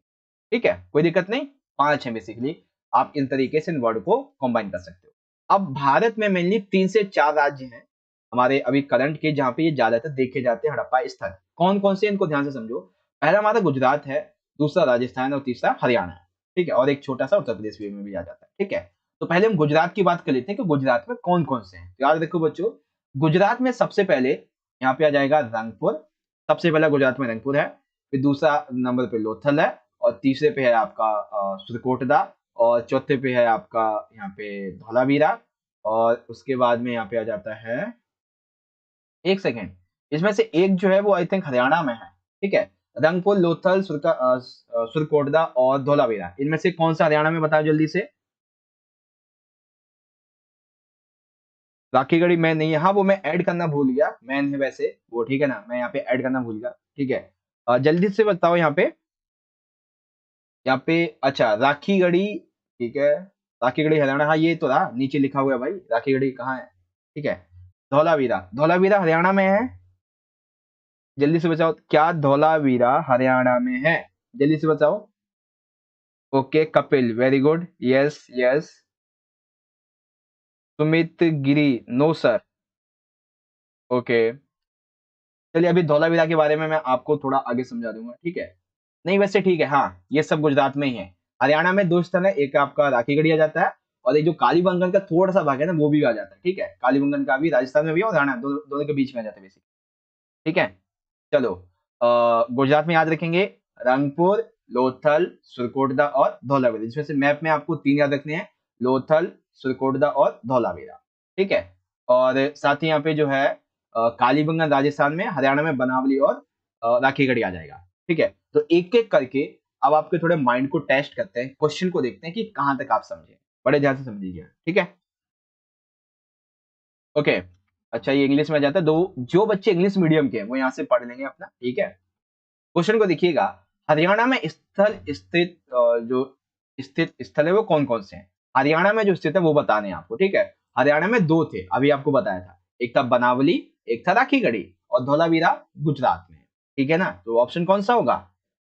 ठीक है, कोई दिक्कत नहीं। 5 है बेसिकली। आप इन तरीके से इन वर्ड को कंबाइन कर सकते हो। अब भारत में मेनली 3 से 4 राज्य हैं हमारे अभी करंट के, जहां पे ये ज्यादातर देखे जाते हैं हड़प्पा स्थल। कौन कौन से, इनको ध्यान से समझो। पहला हमारा गुजरात है, दूसरा राजस्थान और तीसरा हरियाणा है, ठीक है। और एक छोटा सा उत्तर प्रदेश में भी आ जाता है, ठीक है। तो पहले हम गुजरात की बात कर लेते हैं कि गुजरात में कौन कौन से हैं। तो याद रखो बच्चों, गुजरात में सबसे पहले यहाँ पे आ जाएगा रंगपुर। सबसे पहला गुजरात में रंगपुर है। फिर दूसरा नंबर पे लोथल है। और तीसरे पे है आपका सुरकोटदा। और चौथे पे है आपका यहाँ पे धौलावीरा। और उसके बाद में यहाँ पे आ जाता है, एक सेकेंड, इसमें से एक जो है वो आई थिंक हरियाणा में है, ठीक है। रंगपुर, लोथल, सुरकोटदा और धौलावीरा, इनमें से कौन सा हरियाणा में बताओ जल्दी से। राखीगढ़ी मैन नहीं है, हाँ वो मैं ऐड करना भूल गया, मैन है वैसे वो, ठीक है ना, मैं यहाँ पे ऐड करना भूल गया, ठीक है। जल्दी से बताओ यहाँ पे, यहाँ पे अच्छा राखीगढ़ी, ठीक है। राखीगढ़ी हरियाणा, हाँ ये तो रहा, नीचे लिखा हुआ है भाई, राखीगढ़ी कहाँ है, ठीक है। धौलावीरा, धौलावीरा हरियाणा में है। जल्दी से बताओ, क्या धौलावीरा हरियाणा में है? जल्दी से बताओ। Okay Kapil, very good, yes yes. Sumit Giri, no sir. Okay, चलिए अभी धौलावीरा के बारे में मैं आपको थोड़ा आगे समझा दूंगा, ठीक है। नहीं वैसे ठीक है, हाँ ये सब गुजरात में ही है। हरियाणा में दो स्थल है, एक आपका राखीगढ़ी आ जाता है, और एक जो कालीबंगन का थोड़ा सा भाग है ना वो भी आ जाता है, ठीक है। कालीबंगन का भी राजस्थान में भी है और हरियाणा, दोनों के बीच में आ जाता है बेसिक, ठीक है। चलो गुजरात में याद रखेंगे, रंगपुर, लोथल, सुरकोटदा और धौलावीरा। इसमें से मैप में आपको तीन याद रखने हैं, लोथल, सुरकोटदा और धौलावीरा, ठीक है। और साथ ही यहाँ पे जो है कालीबंगन राजस्थान में, हरियाणा में बनावली और राखीगढ़ी आ जाएगा, ठीक है। तो एक एक करके अब आपके थोड़े माइंड को टेस्ट करते हैं, क्वेश्चन को देखते हैं कि कहां तक आप समझे। बड़े ध्यान से समझिएगा, ठीक है। ओके, अच्छा ये इंग्लिश में आ जाता है, दो जो बच्चे इंग्लिश मीडियम के हैं वो यहाँ से पढ़ लेंगे अपना, ठीक है। क्वेश्चन को देखिएगा, हरियाणा में स्थल स्थित जो स्थित स्थल है वो कौन कौन से हैं। हरियाणा में जो स्थित है वो बताने हैं आपको, ठीक है। हरियाणा में दो थे, अभी आपको बताया था, एक था बनावली, एक था राखीगढ़ी, और धौलावीरा गुजरात में, ठीक है ना। तो ऑप्शन कौन सा होगा,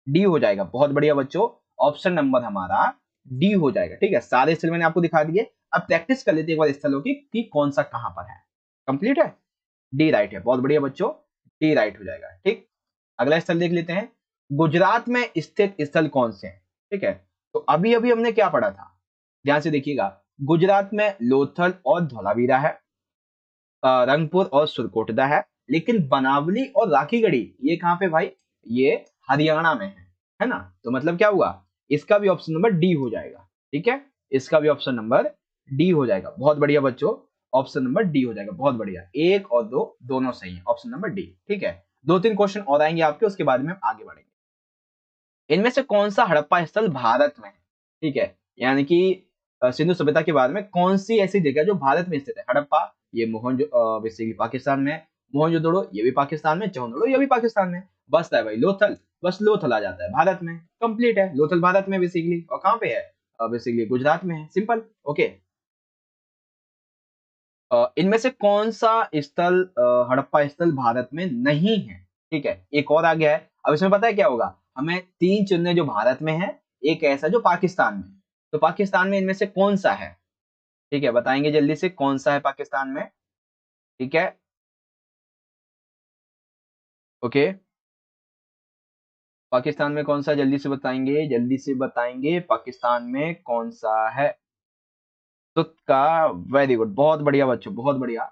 डी हो जाएगा। बहुत बढ़िया बच्चों, ऑप्शन नंबर हमारा डी हो जाएगा, ठीक है। सारे स्थल मैंने आपको दिखा दिए, अब प्रैक्टिस कर लेते हैं एक बार स्थलों की कि कौन सा कहां पर है। कंप्लीट है, डी राइट है, बहुत बढ़िया बच्चों, डी राइट हो जाएगा, ठीक। अगला स्थल देख लेते हैं, गुजरात में स्थित स्थल कौन से हैं, ठीक है। तो अभी अभी हमने क्या पढ़ा था, ध्यान से देखिएगा, गुजरात में लोथल और धौलावीरा है, रंगपुर और सुरकोटदा है, लेकिन बनावली और राखीगढ़ी ये कहां पे भाई, ये हरियाणा में है ना। तो मतलब क्या हुआ, इसका भी ऑप्शन नंबर डी हो जाएगा, ठीक है। इसका भी ऑप्शन नंबर डी हो जाएगा, बहुत बढ़िया बच्चों, ऑप्शन नंबर डी हो जाएगा, बहुत बढ़िया। एक और दो दोनों सही है, ऑप्शन नंबर डी, ठीक है। दो तीन क्वेश्चन और आएंगे आपके, उसके बाद में हम आगे बढ़ेंगे। इनमें से कौन सा हड़प्पा स्थल भारत में है, ठीक है। यानी कि सिंधु सभ्यता के बारे में कौन सी ऐसी जगह जो भारत में स्थित है। हड़प्पा ये मोहनजो बेसिकली पाकिस्तान में, मोहनजोदड़ो ये भी पाकिस्तान में, चौंदड़ो ये भी पाकिस्तान में, बसता है भाई लोथल, बस लोथल आ जाता है भारत में, कंप्लीट है। लोथल भारत में बेसिकली, और कहाँ पे है, बेसिकली गुजरात में है, सिंपल, ओके। इनमें से कौन सा स्थल हड़प्पा स्थल भारत में नहीं है, ठीक है। एक और आ गया है, अब इसमें पता है क्या होगा, हमें तीन चुनने जो भारत में है, एक ऐसा जो पाकिस्तान में। तो पाकिस्तान में इनमें से कौन सा है, ठीक है, बताएंगे जल्दी से कौन सा है पाकिस्तान में, ठीक है। ओके, पाकिस्तान में कौन सा, जल्दी से बताएंगे, जल्दी से बताएंगे, पाकिस्तान में कौन सा है। तुक्का, वेरी गुड, बहुत बढ़िया बच्चों, बहुत बढ़िया।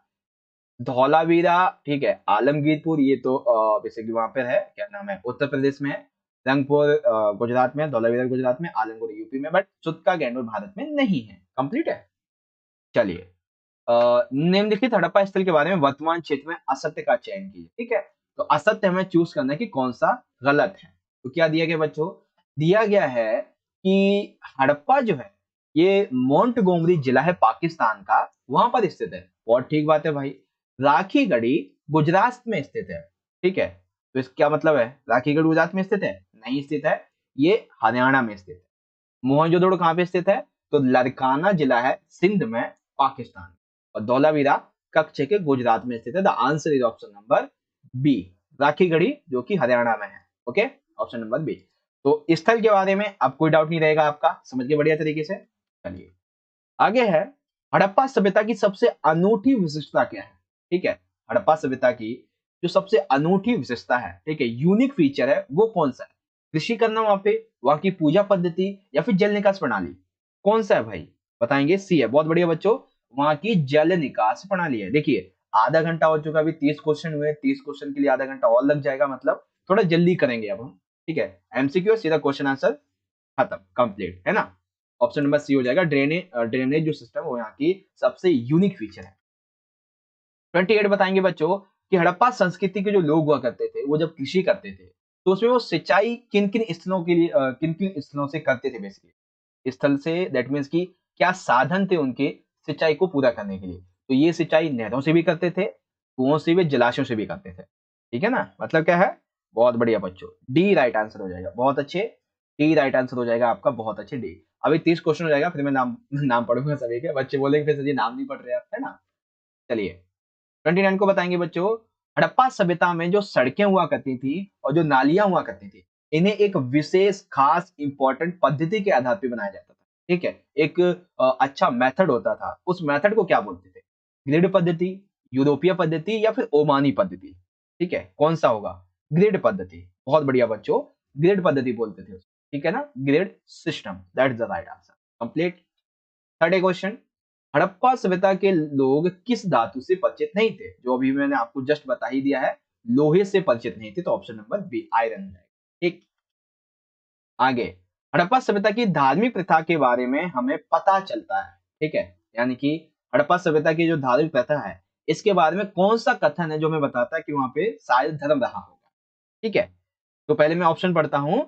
धौलावीरा, ठीक है, आलमगीरपुर ये तो बेसिकली वहां पर है, क्या नाम है, उत्तर प्रदेश में है। रंगपुर गुजरात में, धौलावीरा गुजरात में, आलमगीर यूपी में, बट चुटका गैंडोर भारत में नहीं है, कंप्लीट है। चलिए निम्नलिखित हड़प्पा स्थल के बारे में वर्तमान क्षेत्र में असत्य का चयन कीजिए, ठीक है। तो असत्य हमें चूज करना है कि कौन सा गलत है। तो क्या दिया गया बच्चों, दिया गया है कि हड़प्पा जो है ये मोंटगोमरी जिला है पाकिस्तान का, वहां पर स्थित है, बहुत ठीक बात है भाई। राखीगढ़ी गुजरात में स्थित है, ठीक है। तो इसका क्या मतलब है, राखीगढ़ गुजरात में स्थित है, नहीं स्थित है, ये हरियाणा में स्थित है। मोहनजोदड़ो कहाँ पे स्थित है, तो लरकाना जिला है सिंध में, पाकिस्तान। और धौलावीरा कच्छ के गुजरात में स्थित है। The answer is option number B, Rakhigarhi जो कि हरियाणा में है, ओके, ऑप्शन नंबर बी। तो स्थल के बारे में अब कोई डाउट नहीं रहेगा आपका, समझ के बढ़िया तरीके से। चलिए आगे है, हड़प्पा सभ्यता की सबसे अनूठी विशिष्टता क्या है, ठीक है। हड़प्पा सभ्यता की जो सबसे अनूठी विशेषता है, ठीक है, यूनिक फीचर है, वो कौन सा है। कृषि करना वहां पे, वहां की पूजा पद्धति, या फिर जल निकास प्रणाली, कौन सा है भाई, बताएंगे, सी है, बहुत बढ़िया बच्चों, वहां की जल निकास प्रणाली है। देखिए आधा घंटा हो चुका, अभी 30 क्वेश्चन हुए, 30 क्वेश्चन के लिए आधा घंटा और लग जाएगा, मतलब थोड़ा जल्दी करेंगे अब हम, ठीक है। एमसीक्यू सीधा क्वेश्चन आंसर खत्म, कंप्लीट है ना। ऑप्शन नंबर सी हो जाएगा, ड्रेनेज जो सिस्टम है वो यहाँ की सबसे यूनिक फीचर है। 28 बताएंगे बच्चों कि हड़प्पा संस्कृति के जो लोग हुआ करते थे, वो जब कृषि करते थे तो उसमें वो सिंचाई किन किन स्थलों के लिए, किन किन स्थलों से करते थे बेसिकली, स्थल से, दैट मीन्स कि क्या साधन थे उनके सिंचाई को पूरा करने के लिए। तो ये सिंचाई नहरों से भी करते थे, कुओं से भी, जलाशयों से भी करते थे, ठीक है ना। मतलब क्या है, बहुत बढ़िया बच्चों, डी राइट आंसर हो जाएगा, बहुत अच्छे, डी राइट आंसर हो जाएगा आपका, बहुत अच्छे, डी। अभी 30 क्वेश्चन हो जाएगा, फिर मैं नाम नाम पढ़ूंगा सभी के, बच्चे बोलेंगे फिर सर जी नाम नहीं पढ़ रहे आप, है ना। चलिए 29 को बताएंगे बच्चों, हड़प्पा सभ्यता में जो सड़कें हुआ करती थी और जो नालियां हुआ करती थी, इन्हें एक विशेष खास इंपॉर्टेंट पद्धति के आधार पर बनाया जाता था, ठीक है। एक अच्छा मेथड होता था, उस मेथड को क्या बोलते थे, ग्रिड पद्धति, यूरोपीय पद्धति या फिर ओमानी पद्धति, ठीक है, कौन सा होगा? ग्रिड पद्धति। बहुत बढ़िया बच्चों, ग्रिड पद्धति बोलते थे उसको, ठीक है ना, grid system, that is the right answer. Complete. Third question, Harappa सभ्यता के लोग किस धातु से परिचित नहीं थे? जो अभी मैंने आपको जस्ट बता ही दिया है, लोहे से परिचित नहीं थे, तो ऑप्शन नंबर बी आयरन है। ठीक, आगे, हड़प्पा सभ्यता की धार्मिक प्रथा के बारे में हमें पता चलता है, ठीक है, यानी कि हड़प्पा सभ्यता की जो धार्मिक प्रथा है, इसके बारे में कौन सा कथन है जो हमें बताता है कि वहां पे शायद धर्म रहा होगा? ठीक है, तो पहले मैं ऑप्शन पढ़ता हूं।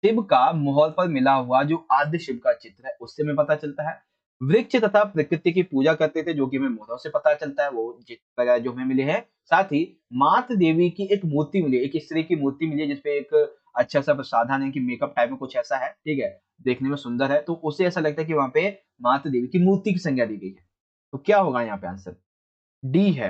शिव का मोहर पर मिला हुआ जो आद्य शिव का चित्र है, उससे हमें पता चलता है। वृक्ष तथा प्रकृति की पूजा करते थे, जो कि हमें मोहरों से पता चलता है, वो चित्र वगैरह जो हमें मिले हैं। साथ ही मात देवी की एक मूर्ति मिली, एक स्त्री की मूर्ति मिली है, जिसपे एक अच्छा सा साधन है कि मेकअप टाइप में कुछ ऐसा है, ठीक है, देखने में सुंदर है, तो उससे ऐसा लगता है कि वहां पे मात देवी की मूर्ति की संज्ञा दी गई है। तो क्या होगा यहाँ पे आंसर? डी है।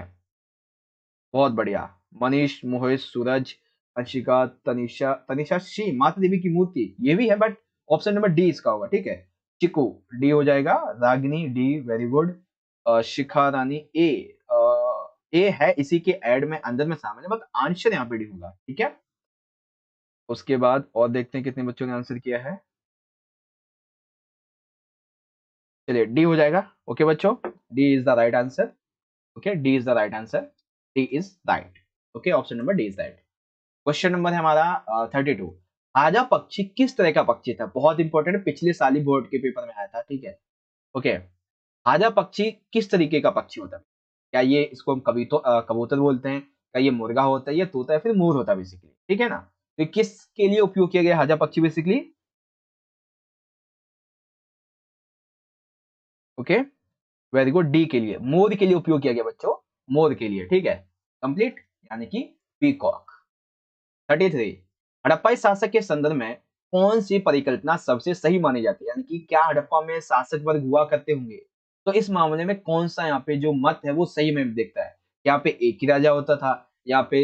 बहुत बढ़िया, मनीष, मोहित, सूरज, अंशिका, तनिषा, तनिषा शी, माता देवी की मूर्ति, ये भी है, बट ऑप्शन नंबर डी इसका होगा, ठीक है। चिकू, डी हो जाएगा। Ragini, D, very good. Shikha Rani, A है, इसी के ऐड में अंदर में शामिल है, बट आंसर यहाँ पे डी होगा, ठीक है। उसके बाद और देखते हैं कितने बच्चों ने आंसर किया है। चलिए, डी हो जाएगा। ओके बच्चों, D is the right answer. Okay, D is the right answer, D is right. Okay, option number D is right. Question number है हमारा 32। हाजा पक्षी किस तरह का पक्षी था? बहुत इंपॉर्टेंट है, पिछले साल ही बोर्ड के पेपर में आया था, ठीक है। ओके, हाजा पक्षी किस तरीके का पक्षी होता है? क्या ये, इसको हम कभी तो कबूतर बोलते हैं, क्या ये मुर्गा होता है, या तोता, या फिर मोर होता है बेसिकली, ठीक है ना। तो किसके लिए उपयोग किया गया हाजा पक्षी basically? Okay, very good, D के लिए, मोर के लिए उपयोग किया गया बच्चों, मोर के लिए, ठीक है। कंप्लीट, यानी कि पीकॉक। 33, हड़प्पाई शासक के संदर्भ में कौन सी परिकल्पना सबसे सही मानी जाती है? यानी कि क्या हड़प्पा में शासक वर्ग हुआ करते होंगे? तो इस मामले में कौन सा यहाँ पे जो मत है वो सही में देखता है? यहाँ पे एक ही राजा होता था, यहाँ पे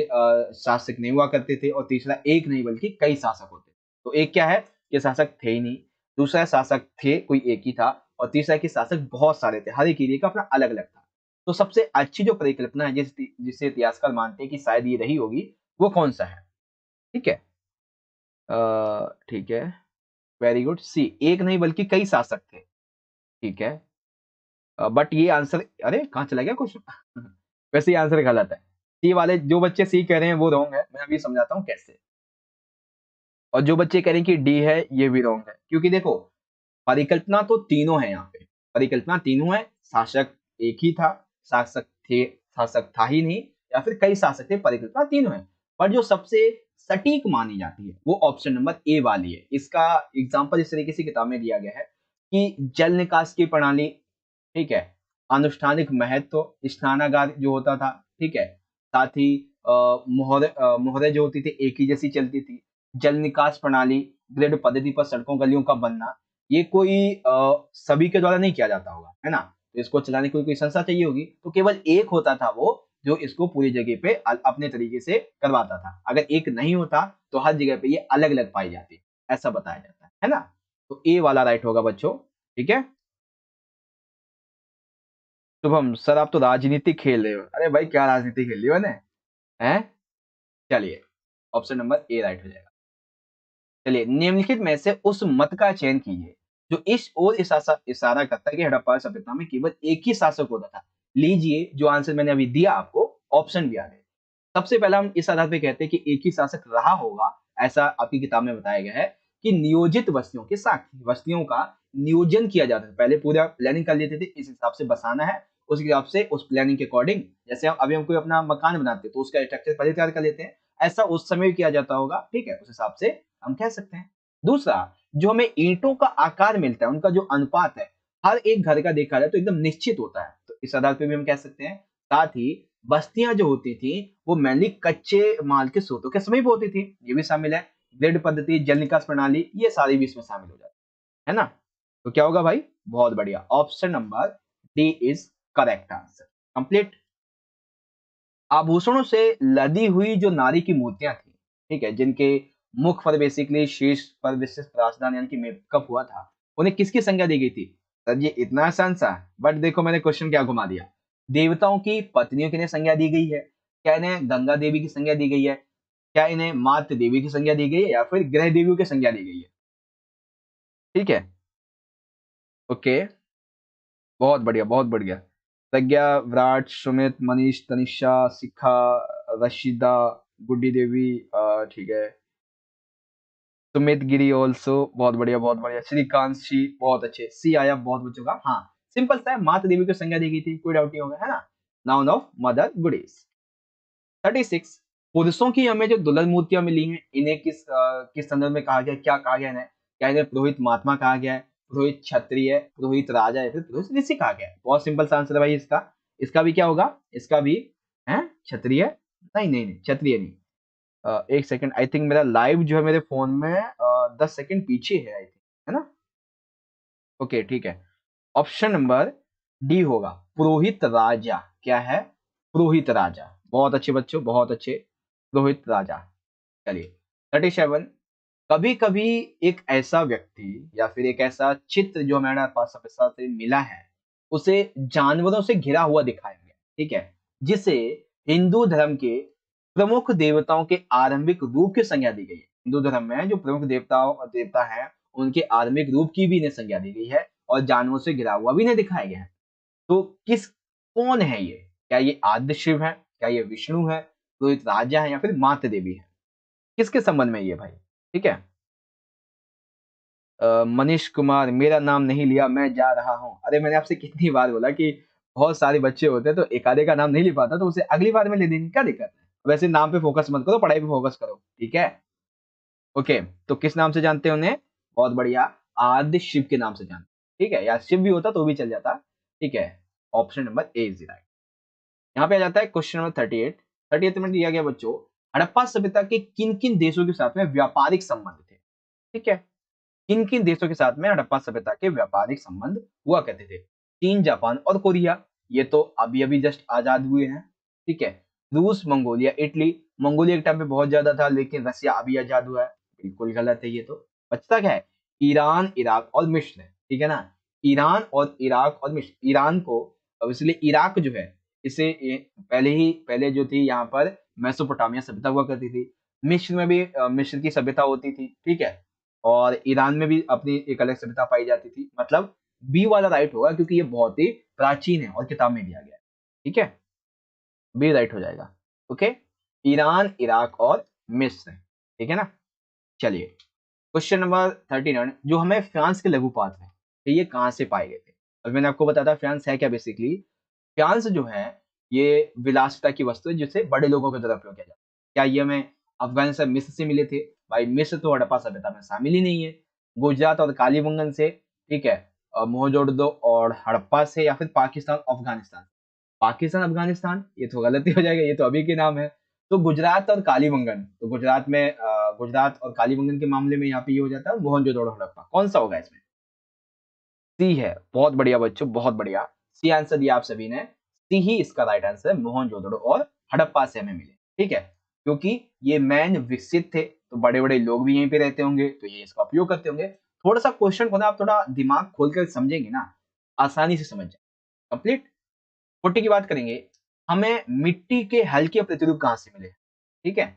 शासक नहीं हुआ करते थे, और तीसरा एक नहीं बल्कि कई शासक होते थे। तो एक क्या है, ये शासक थे ही नहीं, दूसरा शासक थे, कोई एक ही था, और तीसरा कि शासक बहुत सारे थे, हर एक एरिया का अपना अलग अलग था। तो सबसे अच्छी जो परिकल्पना है जिसे इतिहासकार मानते हैं कि शायद ये रही होगी, वो कौन सा है? ठीक है, ठीक है, वेरी गुड, सी, एक नहीं बल्कि कई शासक थे, ठीक है। बट ये आंसर, अरे कहाँ चला गया क्वेश्चन वैसे ये आंसर गलत है। सी वाले जो बच्चे सी कह रहे हैं वो रॉन्ग है, मैं अभी समझाता हूँ कैसे। और जो बच्चे कह रहे हैं कि डी है, ये भी रॉन्ग है, क्योंकि देखो, परिकल्पना तो तीनों है यहाँ पे, परिकल्पना तीनों है। शासक एक ही था, शासक थे, शासक था ही नहीं, या फिर कई शासक थे, परिकल्पना तीनों है। पर जो सबसे सटीक मानी जाती है वो ऑप्शन नंबर ए वाली है। इसका एग्जांपल इस तरीके से किताब में दिया गया है कि जल निकास की प्रणाली, ठीक है, अनुष्ठानिक महत्व, स्नानागार जो होता था, ठीक है, साथ ही मोहरे जो होती थी एक ही जैसी चलती थी, जल निकास प्रणाली, ग्रिड पद्धति पर सड़कों गलियों का बनना, ये कोई सभी के द्वारा नहीं किया जाता होगा, है ना। तो इसको चलाने के लिए कोई संस्था चाहिए होगी, तो केवल एक होता था वो जो इसको पूरी जगह पे अपने तरीके से करवाता था। अगर एक नहीं होता तो हर जगह पे ये अलग अलग पाई जाती, ऐसा बताया जाता है ना। तो ए वाला राइट होगा बच्चों, ठीक है। शुभम सर, आप तो राजनीति खेल रहे हो। अरे भाई, क्या राजनीति खेल ली मैंने, हैं? चलिए, ऑप्शन नंबर ए राइट हो जाएगा। चलिए, निम्नलिखित में से उस मत का चयन कीजिए जो इस ओर इशारा करता है कि हड़प्पा सभ्यता में केवल एक ही शासक होता था। लीजिए, जो आंसर मैंने अभी दिया आपको, ऑप्शन भी आ गए। सबसे पहला हम इस आधार पे कहते हैं कि एक ही शासक रहा होगा, ऐसा आपकी किताब में बताया गया है कि नियोजित बस्तियों के साथ बस्तियों का नियोजन किया जाता है। पहले पूरा प्लानिंग कर लेते थे, इस हिसाब से बसाना है, उस हिसाब से उस प्लानिंग के अकॉर्डिंग, जैसे अभी हम कोई अपना मकान बनाते हैं तो उसका स्ट्रक्चर पहले तैयार कर लेते हैं, ऐसा उस समय किया जाता होगा, ठीक है, उस हिसाब से हम कह सकते हैं। दूसरा, जो हमें ईंटों का आकार मिलता है, उनका जो अनुपात है, हर एक घर का देखा जाए तो एकदम निश्चित होता है, तो इस आधार पे भी हम कह सकते हैं। साथ ही बस्तियां जो होती थी वो मेनली कच्चे माल के स्रोतों के समीप होती थी, ये भी शामिल है। ग्रिड पद्धति, जल निकास प्रणाली, ये सारी भी इसमें शामिल हो जाती है ना। तो क्या होगा भाई? बहुत बढ़िया, option number D is correct answer. Complete. आभूषणों से लदी हुई जो नारी की मूर्तियां थी, ठीक है, जिनके मुख पर बेसिकली शीश पर विशिष्ट राजधान यानी कि मेकअप हुआ था, उन्हें किसकी संज्ञा दी गई थी? सर ये इतना आसान सा, बट देखो मैंने क्वेश्चन क्या घुमा दिया। देवताओं की पत्नियों की इन्हें संज्ञा दी गई है? क्या इन्हें गंगा देवी की संज्ञा दी गई है? क्या इन्हें मातृ देवी की संज्ञा दी गई है या फिर ग्रह देवियों की संज्ञा दी गई है? ठीक है, ओके, बहुत बढ़िया बहुत बढ़िया। प्रज्ञा, विराट, सुमित, मनीष, तनिषा, शिखा, रशिदा, गुड्डी देवी, ठीक है, सुमित गिरी ऑल्सो, बहुत बढ़िया बहुत बढ़िया। श्रीकांत सी, बहुत अच्छे, सी आया बहुत बच्चों का। हाँ, सिंपल सा है, माता देवी को संज्ञा दी गई थी, कोई डाउट नहीं होगा, है ना। Noun of mother goodies. 36, पुरुषों की हमें जो दुल्हन मूर्तियां मिली हैं, इन्हें किस संदर्भ में कहा गया, क्या कहा गया इन्हें? क्या इन्हें पुरोहित महात्मा कहा गया है, पुरोहित क्षत्रिय, पुरोहित राजा या फिर पुरोहित ऋषि कहा गया है? बहुत सिंपल सा आंसर है भाई इसका। इसका भी क्या होगा, इसका भी है क्षत्रिय, नहीं नहीं नहीं, क्षत्रिय नहीं। एक सेकंड, आई थिंक मेरा लाइव जो है मेरे फोन में 10 सेकंड पीछे है, आई थिंक, है ना। ओके ठीक है, ऑप्शन नंबर डी होगा, पुरोहित राजा। क्या है? पुरोहित राजा। बहुत अच्छे बच्चों, बहुत अच्छे, पुरोहित राजा। चलिए 37, कभी कभी एक ऐसा व्यक्ति या फिर एक ऐसा चित्र जो हमारे पास से मिला है, उसे जानवरों से घिरा हुआ दिखाया गया, ठीक है, जिसे हिंदू धर्म के प्रमुख देवताओं के आरंभिक रूप की संज्ञा दी गई है। हिंदू धर्म में जो प्रमुख देवता हैं, उनके आरंभिक रूप की भी इन्हें संज्ञा दी गई है और जानवरों से घिरा हुआ भी इन्हें दिखाया गया है। तो कौन है ये? क्या ये आद्य शिव है, क्या ये विष्णु है, रोहित राजा है या फिर माता देवी है? किसके संबंध में ये भाई? ठीक है, मनीष कुमार, मेरा नाम नहीं लिया, मैं जा रहा हूँ। अरे मैंने आपसे कितनी बार बोला कि बहुत सारे बच्चे होते हैं तो एक आधे का नाम नहीं लिख पाता तो उसे अगली बार में ले देंगे, क्या दिक्कत है? वैसे नाम पे फोकस मत करो, पढ़ाई पे फोकस करो, ठीक है। ओके, तो किस नाम से जानते हैं उन्हें? बहुत बढ़िया, आद्य शिव के नाम से जानते, ठीक है, या शिव भी होता तो भी चल जाता, ठीक है। Option number A is right. यहाँ पे आ जाता है क्वेश्चन नंबर 38। 38 में दिया गया बच्चों, हड़प्पा सभ्यता के किन किन देशों के साथ में व्यापारिक संबंध थे? ठीक है, किन किन देशों के साथ में हड़प्पा सभ्यता के व्यापारिक संबंध हुआ करते थे? चीन, जापान और कोरिया, ये तो अभी अभी जस्ट आजाद हुए हैं, ठीक है। रूस, मंगोलिया, इटली, मंगोलिया के टाइम पे बहुत ज्यादा था लेकिन रसिया अभी आजाद हुआ है, बिल्कुल गलत है ये तो। बचता क्या है? ईरान, इराक और मिस्र, ठीक है ना। ईरान और इराक और मिस्र, ईरान को, अब इसलिए इराक जो है, पहले जो थी यहाँ पर मेसोपोटामिया सभ्यता हुआ करती थी। मिस्र में भी मिस्र की सभ्यता होती थी, ठीक है। और ईरान में भी अपनी एक अलग सभ्यता पाई जाती थी, मतलब बी वाला राइट होगा क्योंकि ये बहुत ही प्राचीन है और किताब में दिया गया है, ठीक है, बी राइट हो जाएगा। ओके, ईरान, इराक और मिस्र, ठीक है ना। चलिए क्वेश्चन नंबर 39, जो हमें फ्रांस के लघुपात्र हैं, तो ये कहाँ से पाए गए थे? अब मैंने आपको बताया था फ्रांस है क्या। बेसिकली फ्रांस जो है ये विलासिता की वस्तु है जिसे बड़े लोगों के द्वारा प्रयोग किया जाता है। क्या ये हमें अफगानिस्तान, मिस्र से मिले थे? भाई मिस्र तो हड़प्पा सभ्यता में शामिल ही नहीं है। गुजरात और कालीबंगन से, ठीक है, मोहनजोदड़ो और हड़प्पा से, या फिर पाकिस्तान, अफगानिस्तान। पाकिस्तान अफगानिस्तान ये तो गलती हो जाएगा, ये तो अभी के नाम है। तो गुजरात और कालीबंगन, तो गुजरात में गुजरात और कालीबंगन के मामले में यहाँ पे ये हो जाता है मोहनजोदड़ो हड़प्पा। कौन सा होगा इसमें? सी है, बहुत बढ़िया बच्चों, बहुत बढ़िया, सी आंसर दिया आप सभी ने। सी ही इसका राइट आंसर है, मोहनजोदड़ो और हड़प्पा से हमें मिले, ठीक है, क्योंकि ये मैन विकसित थे तो बड़े बड़े लोग भी यहीं पे रहते होंगे तो ये इसका उपयोग करते होंगे। थोड़ा सा क्वेश्चन को ना आप थोड़ा दिमाग खोलकर समझेंगे ना, आसानी से समझ जाए। कंप्लीट 40 की बात करेंगे, हमें मिट्टी के हल के प्रतिरूप कहाँ से मिले? ठीक है,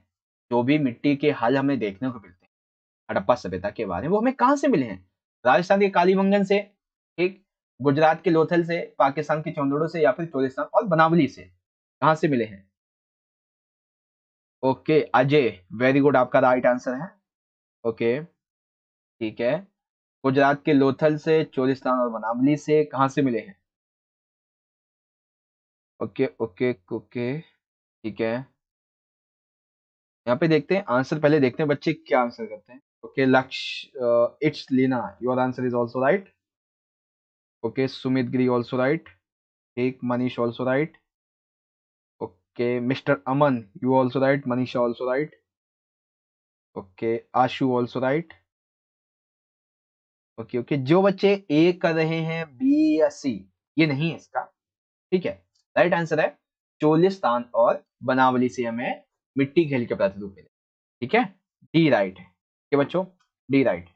जो भी मिट्टी के हल हमें देखने को मिलते हैं हड़प्पा सभ्यता के बारे में, वो हमें कहाँ से मिले हैं? राजस्थान के कालीबंगन से, ठीक, गुजरात के लोथल से, पाकिस्तान के चंदोड़ो से, या फिर चोलिस्तान और बनावली से। कहाँ से मिले हैं? ओके अजय, वेरी गुड, आपका राइट आंसर है। ओके ठीक है, गुजरात के लोथल से, चोलिस्तान और बनावली से कहाँ से मिले हैं? ओके ओके ओके ठीक है, यहाँ पे देखते हैं आंसर, पहले देखते हैं बच्चे क्या आंसर करते हैं। Okay Lakshya, it's Leena, your answer is also right. Okay Sumit Giri also right, ठीक, Manish also right. Okay mister Aman, you also right, Manisha also right. Okay Ashu also right. Okay okay, जो बच्चे ए कर रहे हैं बी या सी, ये नहीं है इसका, ठीक है। राइट आंसर है चोलिस्तान और बनावली से हमें मिट्टी खेल के प्रतिरूप मिले, ठीक है, डी राइट है, ठीक है बच्चों, डी राइट।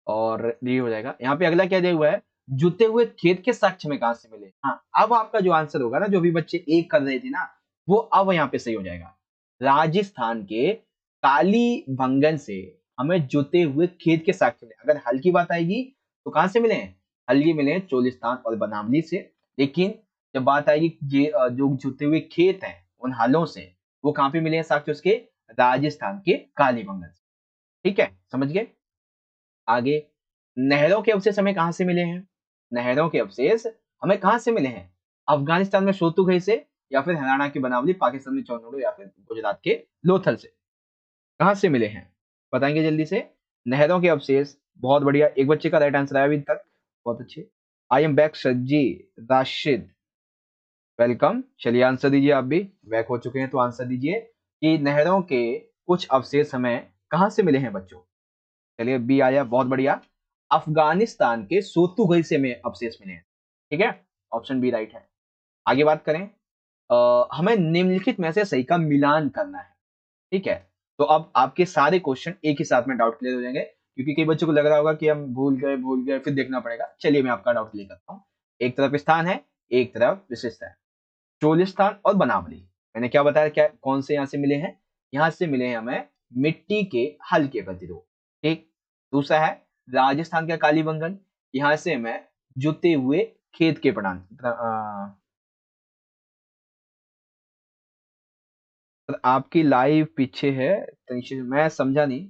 और डी हो जाएगा। यहाँ पे अगला क्या दिया हुआ है, जुते हुए खेत के साक्ष्य में कहां से मिले? हाँ, अब आपका जो आंसर होगा ना, जो भी बच्चे एक कर रहे थे ना, वो अब यहाँ पे सही हो जाएगा। राजस्थान के कालीबंगन से हमें जुते हुए खेत के साक्ष्य मिले। अगर हल की बात आएगी तो कहां से मिले हैं? हल ये मिले हैं चोलिस्तान और बनावली से। लेकिन जब बात आएगी ये जो जुते हुए खेत हैं उन हलों से, वो कहां पे मिले हैं साक्ष्य उसके? राजस्थान के कालीबंगन से। ठीक है, समझ गए? आगे, नहरों के अवशेष हमें कहां से मिले हैं? नहरों के अवशेष हमें कहां से मिले हैं? अफगानिस्तान में सोतुगई से, या फिर हरियाणा की बनावली, पाकिस्तान में चौनोड़ो, या फिर गुजरात के लोथल से। कहां से मिले हैं? बताएंगे जल्दी से। नहरों के अवशेष, बहुत बढ़िया, एक बच्चे का राइट आंसर आया अभी तक, बहुत अच्छे। I am back Sajji Rashid, welcome. चलिए आंसर दीजिए, आप भी बैक हो चुके हैं तो आंसर दीजिए कि नहरों के कुछ अवशेष हमें कहां से मिले हैं बच्चों? चलिए बी आया, बहुत बढ़िया। अफगानिस्तान के सोतुगई से में अवशेष मिले हैं। ठीक है, ऑप्शन बी राइट है। आगे बात करें, हमें निम्नलिखित में से सही का मिलान करना है। ठीक है, तो अब आपके सारे क्वेश्चन एक ही साथ में डाउट क्लियर हो जाएंगे, क्योंकि कई बच्चों को लग रहा होगा कि हम भूल गए फिर देखना पड़ेगा। चलिए मैं आपका डाउट क्लियर करता हूँ। एक तरफ स्थान है, एक तरफ विशेषता है। चोलिस्तान और बनावली, मैंने क्या बताया, क्या कौन से यहाँ से मिले हैं? यहाँ से मिले हैं हमें मिट्टी के हल्के प्रतिरोध। ठीक, दूसरा है राजस्थान का कालीबंगन, यहाँ से हमें जुते हुए खेत के प्रणाम। आपकी लाइव पीछे है, मैं समझा नहीं।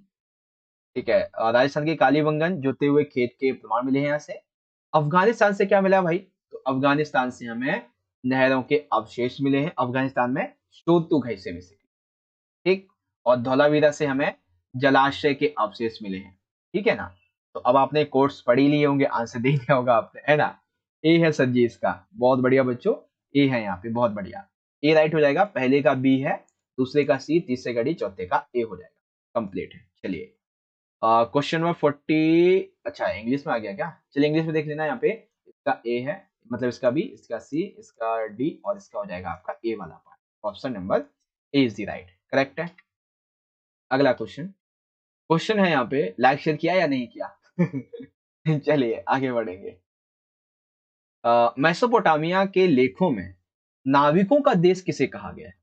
ठीक है, राजस्थान के कालीबंगन जुते हुए खेत के प्रमाण मिले हैं यहाँ से। अफगानिस्तान से क्या मिला भाई? तो अफगानिस्तान से हमें नहरों के अवशेष मिले हैं, अफगानिस्तान में शोतुगई से मिले। ठीक, और धौलावीरा से हमें जलाशय के अवशेष मिले हैं। ठीक है ना? तो अब आपने कोर्स पढ़ ही लिए होंगे, आंसर दे दिया होगा आपने, है ना? ए है सर जी इसका, बहुत बढ़िया बच्चों, ए है यहाँ पे, बहुत बढ़िया। ए राइट हो जाएगा, पहले का बी है, दूसरे का सी, तीसरे का डी, चौथे का ए हो जाएगा। कंप्लीट है। चलिए क्वेश्चन नंबर 40, अच्छा इंग्लिश में आ गया क्या? चलिए इंग्लिश में देख लेना, यहाँ पे इसका ए है, मतलब इसका बी, इसका सी, इसका डी, और इसका हो जाएगा आपका ए वाला part. Option number A is the right, correct है। अगला क्वेश्चन, क्वेश्चन है यहाँ पे, लाइक शेयर किया या नहीं किया? चलिए आगे बढ़ेंगे। मेसोपोटामिया के लेखों में नाविकों का देश किसे कहा गया है?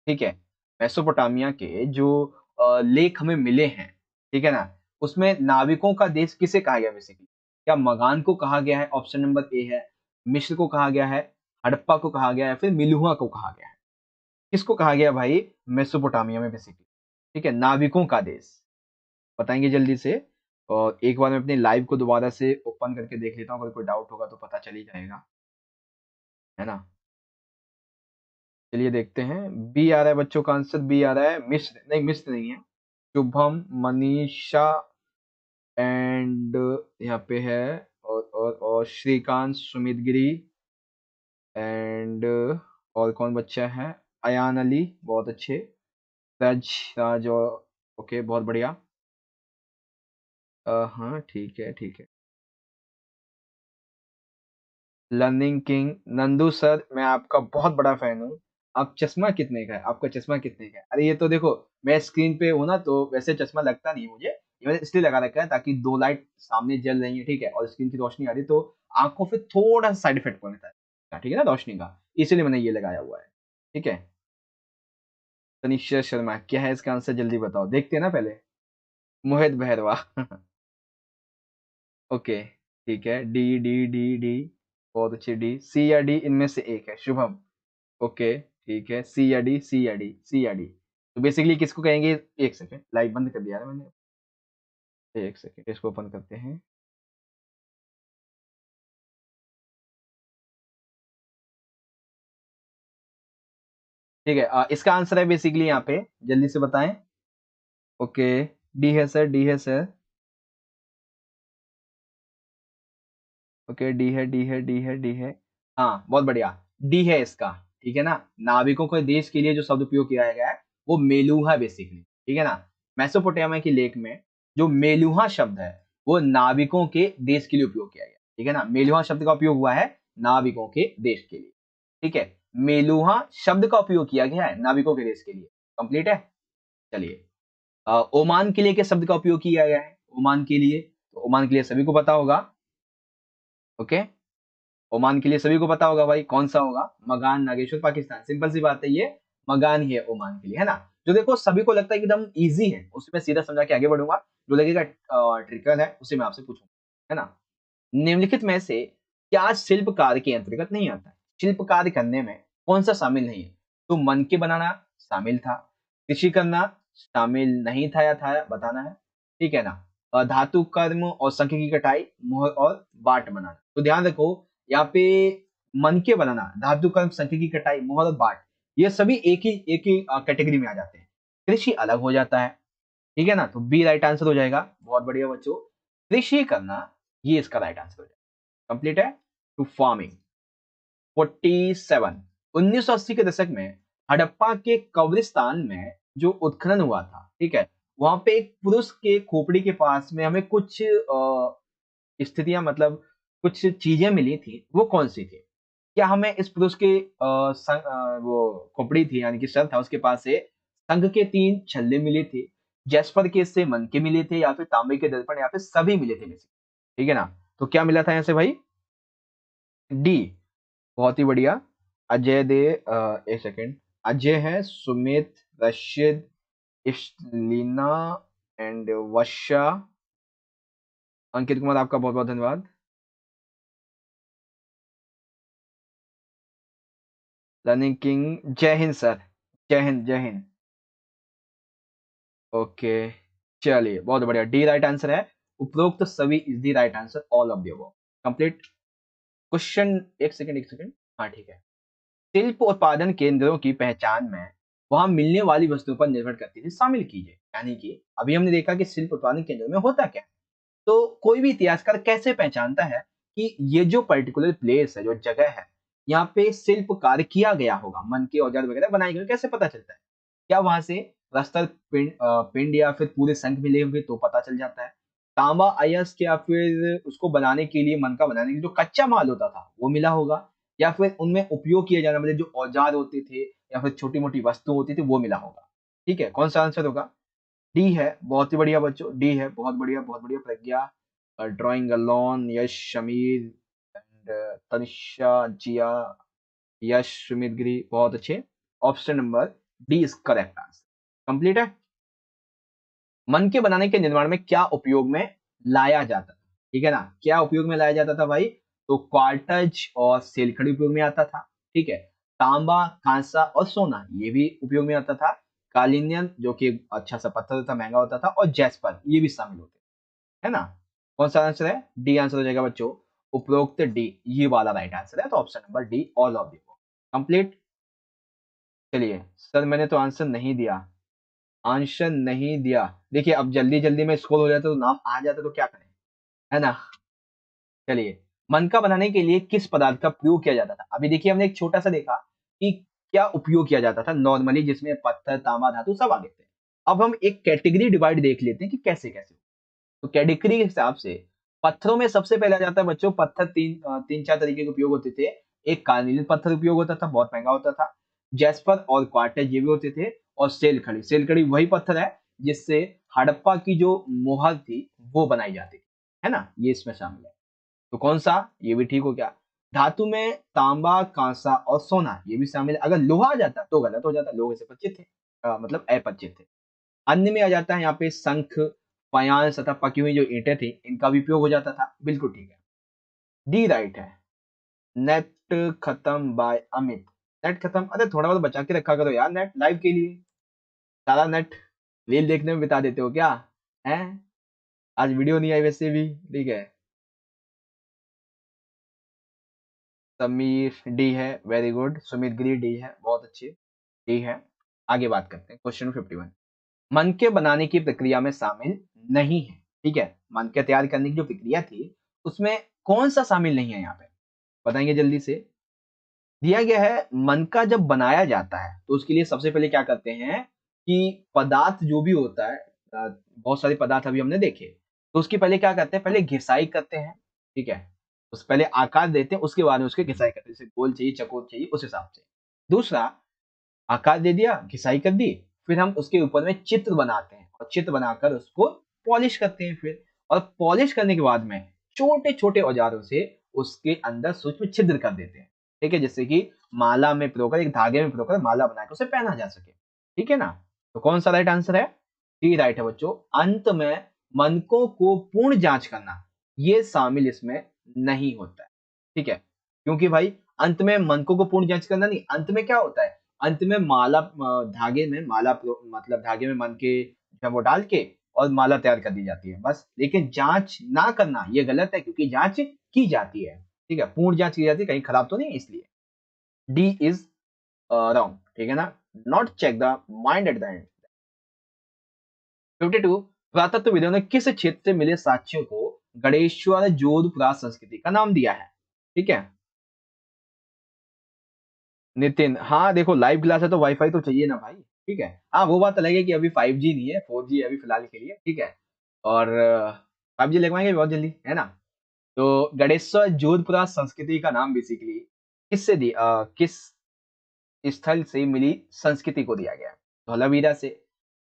ठीक है, मेसोपोटामिया के जो लेख हमें मिले हैं, ठीक है ना, उसमें नाविकों का देश किसे कहा गया बेसिकली? क्या मगान को कहा गया है? ऑप्शन नंबर ए है। मिस्र को कहा गया है, हड़प्पा को कहा गया है, फिर मिलुआ को कहा गया है? किसको कहा गया भाई मेसोपोटामिया में बेसिकली? ठीक है, नाविकों का देश, बताएंगे जल्दी से। और एक बार मैं अपने लाइव को दोबारा से ओपन करके देख लेता हूँ, अगर कोई डाउट होगा तो पता चल ही जाएगा, है ना? चलिए देखते हैं। बी आ रहा है बच्चों का आंसर, बी आ रहा है, मिस्र नहीं, मिस्र नहीं है। शुभम, मनीषा एंड यहाँ पे है, और श्रीकांत, सुमित गिरी एंड और कौन बच्चा है? अयान अली, बहुत अच्छे। रज, राज और ओके, बहुत बढ़िया। हाँ ठीक है, ठीक है। लर्निंग किंग, नंदू सर, मैं आपका बहुत बड़ा फैन हूँ। आप चश्मा कितने का है? आपका चश्मा कितने का है? अरे ये तो देखो, मैं स्क्रीन पे हूँ ना, तो वैसे चश्मा लगता नहीं है मुझे, ये मैंने इसलिए लगा रखा है ताकि दो लाइट सामने जल रही है, ठीक है, और स्क्रीन की रोशनी आ रही है, तो आंखों पे थोड़ा सा साइड इफेक्ट पड़ता है, ठीक है ना, रोशनी का, इसीलिए मैंने ये लगाया हुआ है। ठीक है, तनिष्क शर्मा, क्या है इसका आंसर? जल्दी बताओ, देखते हैं ना पहले। मोहित बहरवा। ओके, ठीक है, डी डी डी डी, बहुत अच्छी, डी, सी या डी इनमें से एक है, शुभम। ओके ठीक है, सी या डी, सी या डी, सी या डी, तो बेसिकली किसको कहेंगे? एक सेकेंड, लाइव बंद कर दिया है मैंने, एक सेकेंड इसको ओपन करते हैं। ठीक है, इसका आंसर है बेसिकली यहाँ पे, जल्दी से बताएं। ओके, डी है सर, डी है सर। ओके, डी है, डी है, डी है, डी है। हाँ बहुत बढ़िया, डी है इसका। ठीक है ना, नाविकों के देश के लिए जो शब्द उपयोग किया गया है वो मेलुहा बेसिकली, ठीक है ना। मेसोपोटामिया के लेख में जो मेलुहा शब्द है वो नाविकों के देश के लिए उपयोग किया गया, ठीक है ना। मेलुहा शब्द का उपयोग हुआ है नाविकों के देश के लिए, ठीक है। मेलुहा शब्द का उपयोग किया गया है नाविकों के देश के लिए, कंप्लीट है। चलिए, ओमान के लिए किस शब्द का उपयोग किया गया है? ओमान के लिए, तो ओमान के लिए सभी को पता होगा, ओके, ओमान के लिए सभी को पता होगा भाई, कौन सा होगा? मगान, नागेश्वर, पाकिस्तान। सिंपल सी बात है, ये मगान ही है ओमान के लिए, है ना। जो देखो सभी को लगता है कि एकदम इजी है, उसमें सीधा समझा के आगे बढ़ूंगा। जो लगेगा ट्रिकल है उसे मैं आपसे पूछूंगा, है ना। निम्नलिखित में से क्या शिल्पकार के अंतर्गत नहीं आता है? शिल्पकार करने में कौन सा शामिल नहीं है? तो मन के बनाना शामिल था, कृषि करना शामिल नहीं था या था, बताना है, ठीक है ना। धातु कर्म और संख की कटाई, मोहर और बाट बनाना। तो ध्यान रखो, यहाँ पे मन के बनाना, धातु कर्म, संख की कटाई, मोहर और बाट, ये सभी एक ही कैटेगरी में आ जाते हैं। कृषि अलग हो जाता है, ठीक है ना। तो बी राइट आंसर हो जाएगा। बहुत बढ़िया बच्चों, कृषि करना ये इसका राइट आंसर हो जाएगा। कंप्लीट है। To farming. 47, 1980 के दशक में हड़प्पा के कब्रिस्तान में जो उत्खनन हुआ था, ठीक है, वहां पे एक पुरुष के खोपड़ी के पास में हमें कुछ स्थितियां, मतलब कुछ चीजें मिली थी, वो कौन सी थी? क्या हमें इस पुरुष के वो खोपड़ी थी, यानी कि सर था, उसके पास से संघ के 3 छल्ले मिले थे, जैस्पर के से मन के मिले थे, या फिर तांबे के दर्पण, या फिर सभी मिले थे में से? ठीक है ना। तो क्या मिला था यहाँ से भाई? डी। बहुत ही बढ़िया। अजय दे एक सेकेंड, अजय है, सुमित, रशीद, इश्लीना एंड वर्षा। अंकित कुमार, आपका बहुत बहुत धन्यवाद। रनिंग किंग, जय हिंद सर, जय हिंद, जय हिंद। ओके, चलिए बहुत बढ़िया, डी राइट आंसर है। उपरोक्त सभी is the right answer, all of the above. Complete. Question, एक सेकंड, एक सेकंड, हाँ ठीक है। शिल्प उत्पादन केंद्रों की पहचान में वहां मिलने वाली वस्तुओं पर निर्भर करती थी, शामिल कीजिए। यानी कि अभी हमने देखा कि शिल्प उत्पादन केंद्रों में होता क्या है। तो कोई भी इतिहासकार कैसे पहचानता है कि ये जो पर्टिकुलर प्लेस है, जो जगह है, यहाँ पे शिल्प कार्य किया गया होगा, मन के औजार वगैरह बनाए गए, कैसे पता चलता है? क्या वहां से प्रस्तर पिंड या फिर पूरे शंख मिले होंगे तो पता चल जाता है? तांबा अयस्क, या फिर उसको बनाने के लिए, मन का बनाने के लिए जो कच्चा माल होता था वो मिला होगा, या फिर उनमें उपयोग किए जाने वाले जो औजार होते थे या फिर छोटी मोटी वस्तु होती थी वो मिला होगा। ठीक है, कौन सा आंसर होगा? डी है। बहुत ही बढ़िया बच्चों, डी है। बहुत बढ़िया, बहुत बढ़िया। Pragya, drawing alone, Yash, Shameer and Tanisha, Jiya, Yash, Sumit Giri, बहुत अच्छे। Option number D is correct answer. Complete है। मन के बनाने के निर्माण में क्या उपयोग में लाया जाता था? ठीक है ना, क्या उपयोग में लाया जाता था भाई? तो क्वार्टज और सेलखड़ी उपयोग में आता था, ठीक है। तांबा, कांसा और सोना ये भी उपयोग में आता था। कालिनियन जो कि अच्छा सा पत्थर था, महंगा होता था, और जैस्पर ये भी शामिल होते, है ना। कौन सा आंसर है? डी आंसर हो जाएगा बच्चों। उपरोक्त डी ये वाला राइट आंसर है, तो option number D, all of the complete. चलिए सर, मैंने तो आंसर नहीं दिया, आंसर नहीं दिया। देखिए अब जल्दी जल्दी में स्क्रॉल हो जाता तो नाम आ जाता तो क्या करें, है ना। चलिए, मनका बनाने के लिए किस पदार्थ का प्रयोग किया जाता था? अभी देखिए हमने एक छोटा सा देखा कि क्या उपयोग किया जाता था नॉर्मली, जिसमें पत्थर, तांबा, धातु सब आ गए थे। अब हम एक कैटेगरी डिवाइड देख लेते हैं कि कैसे कैसे। तो कैटेगरी के हिसाब से पत्थरों में सबसे पहले आ जाता है बच्चों पत्थर। तीन चार तरीके के उपयोग होते थे। एक कार्नियल पत्थर उपयोग होता था, बहुत महंगा होता था। जैस्पर और क्वार्टेज ये भी होते थे। और सेलखड़ी, सेलखड़ी वही पत्थर है जिससे हड़प्पा की जो मोहर थी वो बनाई जाती थी, है ना, ये इसमें शामिल है। तो कौन सा? ये भी ठीक हो गया। धातु में तांबा, कांसा और सोना ये भी शामिल है। अगर लोहा आ जाता तो गलत हो जाता, लोहे से पच्चित थे, मतलब अपचित थे। अन्य में आ जाता है यहाँ पे शंख, फायांस तथा पकी हुई जो ईंटें थी इनका भी उपयोग हो जाता था। बिल्कुल ठीक है, डी राइट है। नेट खत्म बाय अमित। नेट खत्म, अरे थोड़ा बहुत बचा के रखा करो यार नेट, लाइव के लिए। सारा नेट रील देखने में बिता देते हो क्या? है, आज वीडियो नहीं आई वैसे भी, ठीक है। समीर डी है, वेरी गुड। सुमित गिरी डी है, बहुत अच्छे, डी है। आगे बात करते हैं, क्वेश्चन 51। मन के बनाने की प्रक्रिया में शामिल नहीं है, ठीक है। मन के तैयार करने की जो प्रक्रिया थी उसमें कौन सा शामिल नहीं है यहाँ पे? बताएंगे जल्दी से। दिया गया है मन का जब बनाया जाता है तो उसके लिए सबसे पहले क्या करते हैं कि पदार्थ जो भी होता है, बहुत सारे पदार्थ अभी हमने देखे, तो उसकी पहले क्या करते हैं, पहले घिसाई करते हैं, ठीक है। उस पहले आकार देते हैं, उसके बाद में उसके घिसाई करते हैं, जैसे गोल चाहिए, चकोर चाहिए, उस हिसाब से। दूसरा, आकार दे दिया, घिसाई कर दी, फिर हम उसके ऊपर में चित्र बनाते हैं, और चित्र बनाकर उसको पॉलिश करते हैं फिर। और पॉलिश करने के बाद में छोटे छोटे औजारों से उसके अंदर सूक्ष्म छिद्र कर देते हैं, ठीक है, जैसे कि माला में पिरोकर, एक धागे में पिरोकर माला बनाकर उसे पहना जा सके, ठीक है ना। तो कौन सा राइट आंसर है? डी राइट है बच्चों। अंत में मनकों को पूर्ण जांच करना, ये शामिल इसमें नहीं होता है, ठीक है, क्योंकि भाई अंत में मनकों को पूर्ण जांच करना नहीं, अंत में क्या होता है, अंत में माला धागे में माला मतलब धागे में मन के जब वो डाल के और माला तैयार कर दी जाती है बस, लेकिन जांच ना करना ये गलत है, क्योंकि जांच की जाती है, ठीक है, पूर्ण जांच की जाती है, कहीं खराब तो नहीं है, इसलिए डी इज रॉन्ग, ठीक है ना। Not check the mind at the end. 52, पुरातत्वविदों ने किस क्षेत्र से मिले साक्ष्यों को गणेश्वर जोधपुरा संस्कृति का नाम दिया है? ठीक है नितिन, हाँ देखो लाइव क्लास है तो वाईफाई तो चाहिए ना भाई, ठीक है, हाँ वो बात अलग है कि अभी 5G नहीं है, 4G है अभी फिलहाल के लिए, ठीक है, और 5G लगवाएंगे बहुत जल्दी, है ना। तो गणेश्वर जोधपुरा संस्कृति का नाम बेसिकली किससे दी किस स्थल से मिली संस्कृति को दिया गया है? धौलावीरा से,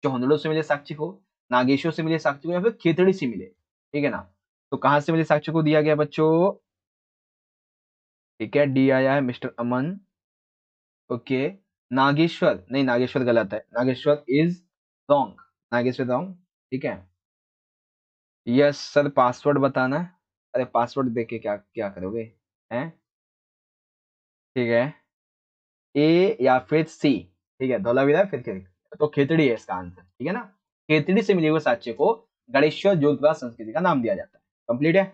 चौहनड़ों से मिले साक्ष्य को, नागेश्वर से मिले साक्ष्य को, या फिर खेतड़ी से मिले, ठीक है ना। तो कहां से मिले साक्ष्य को दिया गया बच्चों? ठीक है, डी आया है मिस्टर अमन। ओके, नागेश्वर नहीं, नागेश्वर गलत है, Nageshwar is wrong, Nageshwar wrong, ठीक है। यस सर, पासवर्ड बताना। अरे पासवर्ड देके क्या क्या करोगे, हैं? ठीक है, ए या फिर सी, ठीक है, धौलावीरा फिर खेतड़ी, तो खेतड़ी है इसका आंसर, ठीक है ना। खेतड़ी से मिले हुए साक्ष्य को गणेश्वर जोधपुरा संस्कृति का नाम दिया जाता है। कंप्लीट है।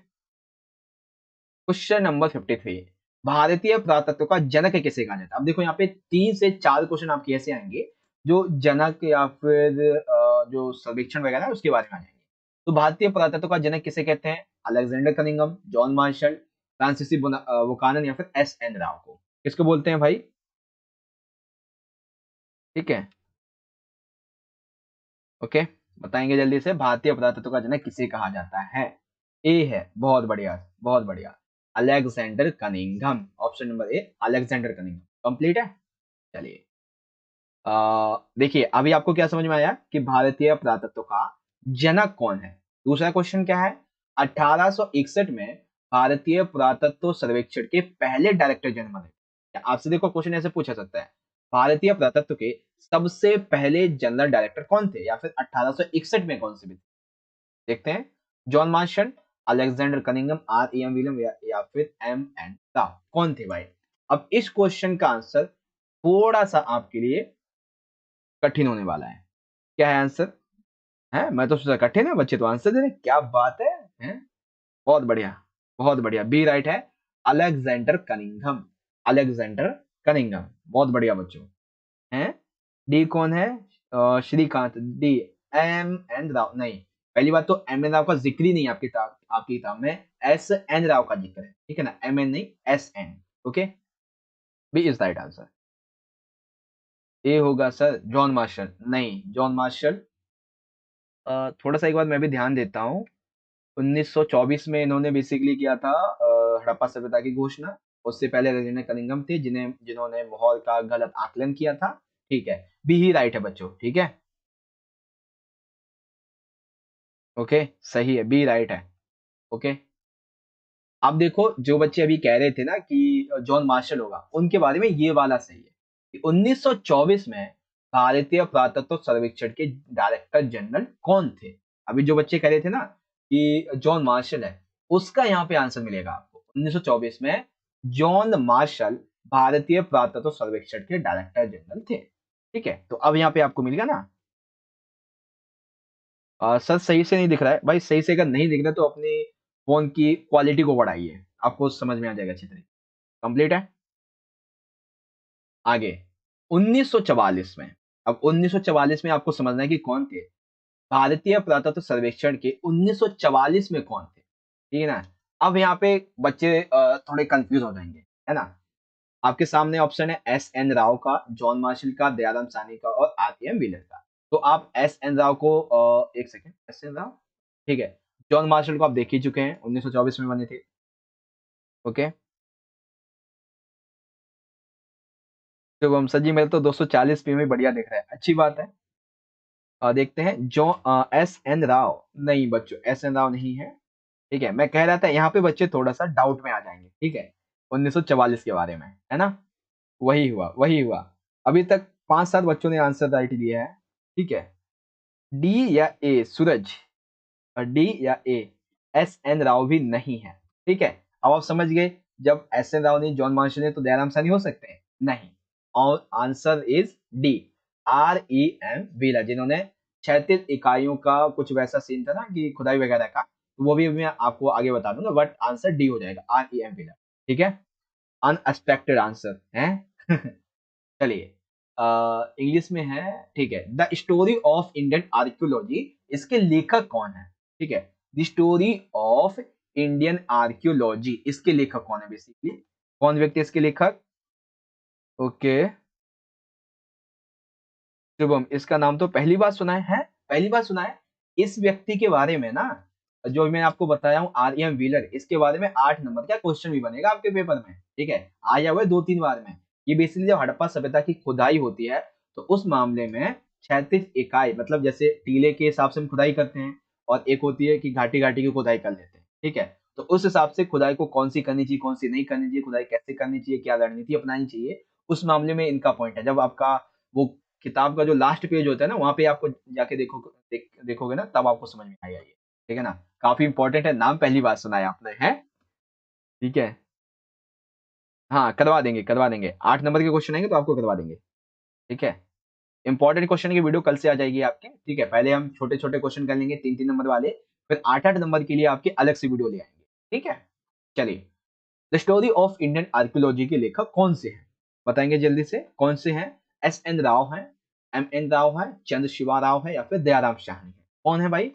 क्वेश्चन नंबर 53, भारतीय पुरातत्व का जनक किसे कहा जाता है? अब देखो यहाँ पे 3 से 4 क्वेश्चन आपके ऐसे आएंगे जो जनक या फिर जो सर्वेक्षण वगैरह है उसके बारे में आ जाएंगे। तो भारतीय पुरातत्व का जनक किसे कहते हैं? अलेक्जेंडर कनिंघम, जॉन मार्शल, फ्रांसीसी बुकानन, या फिर एस.एन. राव को किसको बोलते हैं भाई? ठीक है, ओके, बताएंगे जल्दी से, भारतीय पुरातत्व का जनक किसे कहा जाता है? ए है, बहुत बढ़िया, बहुत बढ़िया, अलेक्जेंडर कनिंघम, ऑप्शन नंबर ए अलेक्जेंडर कनिंघम। कंप्लीट है। चलिए देखिए अभी आपको क्या समझ में आया कि भारतीय पुरातत्व का जनक कौन है। दूसरा क्वेश्चन क्या है? 1861 में भारतीय पुरातत्व सर्वेक्षण के पहले डायरेक्टर जनरल बने। आपसे देखो क्वेश्चन ऐसे पूछा सकता है, भारतीय पुरातत्व के सबसे पहले जनरल डायरेक्टर कौन थे, या फिर 1861 में कौन से भी थे? देखते हैं, John Marshall, Alexander Cunningham, R.E.M. William, या फिर M.N. राव, कौन थे भाई? अब इस क्वेश्चन का आंसर थोड़ा सा आपके लिए कठिन होने वाला है। क्या है आंसर? है, मैं तो सोचा कठिन है, बच्चे तो आंसर दे रहे, क्या बात है, हैं? बहुत बढ़िया, बहुत बढ़िया, बी राइट है, अलेक्जेंडर कनिंघम, अलेक्जेंडर कनिंघम, बहुत बढ़िया बच्चों, हैं? डी कौन है? Shrikant, D M.N. राव नहीं, पहली बात तो M.N. राव का जिक्र ही नहीं आपकी किताब में, S.N. राव का जिक्र है, ठीक है ना, M.N. नहीं, S.N. Okay, B is right answer. A होगा सर जॉन मार्शल, नहीं जॉन मार्शल थोड़ा सा एक बार मैं भी ध्यान देता हूँ, 1924 में इन्होंने बेसिकली किया था हड़प्पा सभ्यता की घोषणा। उससे पहले रेजिना कनिंघम थे जिन्होंने माहौल का गलत आकलन किया था, ठीक है, बी ही राइट है बच्चों, ठीक है, ओके, सही है, बी राइट है, ओके। अब देखो जो बच्चे अभी कह रहे थे ना कि जॉन मार्शल होगा, उनके बारे में ये वाला सही है कि 1924 में भारतीय पुरातत्व सर्वेक्षण के डायरेक्टर जनरल कौन थे। अभी जो बच्चे कह रहे थे ना कि जॉन मार्शल है, उसका यहाँ पे आंसर मिलेगा आपको, 1924 में जॉन मार्शल भारतीय पुरातत्व सर्वेक्षण के डायरेक्टर जनरल थे, ठीक है। तो अब यहाँ पे आपको मिलेगा ना, सर सही से नहीं दिख रहा है भाई, सही से अगर नहीं दिख रहा है तो अपनी फोन की क्वालिटी को बढ़ाइए, आपको समझ में आ जाएगा अच्छी तरीके। कंप्लीट है। आगे 1944 में, अब 1944 में आपको समझना है कि कौन थे भारतीय पुरातत्व सर्वेक्षण के, 1944 में कौन थे, ठीक है ना। अब यहाँ पे बच्चे थोड़े कंफ्यूज हो जाएंगे, है ना। आपके सामने ऑप्शन है S.N. राव का, जॉन मार्शल का, दयाराम साहनी का, और R.E.M. व्हीलर का। तो आप S.N. राव को एक सेकेंड, S.N. राव, ठीक है, जॉन मार्शल को आप देख ही चुके हैं, 1924 में बने थे, ओके। शुभम सर जी, मेरे तो 240 पी में बढ़िया दिख रहा है, अच्छी बात है। देखते हैं जो S.N. राव, नहीं बच्चों S.N. राव नहीं है, ठीक है, मैं कह रहा था यहाँ पे बच्चे थोड़ा सा डाउट में आ जाएंगे, ठीक है, 1944 के बारे में, है ना, वही हुआ वही हुआ। अभी तक 5-7 बच्चों ने आंसर राइट दिया है, ठीक है। डी या ए सूरज, डी या ए, एस एन राव भी नहीं है, ठीक है। अब आप समझ गए, जब एस एन राव नहीं, जॉन मार्शल ने, तो दयाराम साहनी हो सकते हैं, नहीं। और answer is D, R E M Wheeler, जिन्होंने 36 इकाइयों का कुछ वैसा सीन था ना कि खुदाई वगैरह का, तो वो भी मैं आपको आगे बता दूंगा, बट आंसर डी हो जाएगा, आर ई एम व्हीलर, ठीक है। अनएक्सपेक्टेड आंसर है। चलिए, इंग्लिश में है, ठीक है। The story of Indian archaeology, इसके लेखक कौन है, ठीक है। The story of Indian archaeology, इसके लेखक कौन है, बेसिकली कौन व्यक्ति इसके लेखक। ओके, शुभम, इसका नाम तो पहली बार सुना है, पहली बार सुना है। इस व्यक्ति के बारे में ना, जो मैं आपको बताया हूँ, आर एम व्हीलर, इसके बारे में 8 नंबर का क्वेश्चन भी बनेगा आपके पेपर में, ठीक है, आया हुआ है 2-3 बार में। ये बेसिकली जब हड़प्पा सभ्यता की खुदाई होती है, तो उस मामले में 36 इकाई, मतलब जैसे टीले के हिसाब से हम खुदाई करते हैं, और एक होती है कि घाटी घाटी की खुदाई कर लेते हैं, ठीक है। तो उस हिसाब से खुदाई को कौन सी करनी चाहिए, कौन सी नहीं करनी चाहिए, खुदाई कैसे करनी चाहिए, क्या रणनीति अपनानी चाहिए, उस मामले में इनका पॉइंट है। जब आपका वो किताब का जो लास्ट पेज होता है ना, वहां पे आपको जाके देखोगे ना, तब आपको समझ में आएगा ये, ठीक है ना। काफी इंपॉर्टेंट है, नाम पहली बार सुना है आपने, है, ठीक है। हाँ, करवा देंगे करवा देंगे, 8 नंबर के क्वेश्चन आएंगे तो आपको करवा देंगे, ठीक है। इंपॉर्टेंट क्वेश्चन की वीडियो कल से आ जाएगी आपकी, ठीक है। पहले हम छोटे छोटे क्वेश्चन कर लेंगे 3-3 नंबर वाले, फिर 8-8 नंबर के लिए आपकी अलग से वीडियो ले आएंगे, ठीक है। चलिए, the story of Indian archaeology के लेखक कौन से हैं, बताएंगे जल्दी से, कौन से हैं। एस एन राव है, एम एन राव है, चंद्रशिवा राव है, या फिर दयाराम शाहनी है, कौन है भाई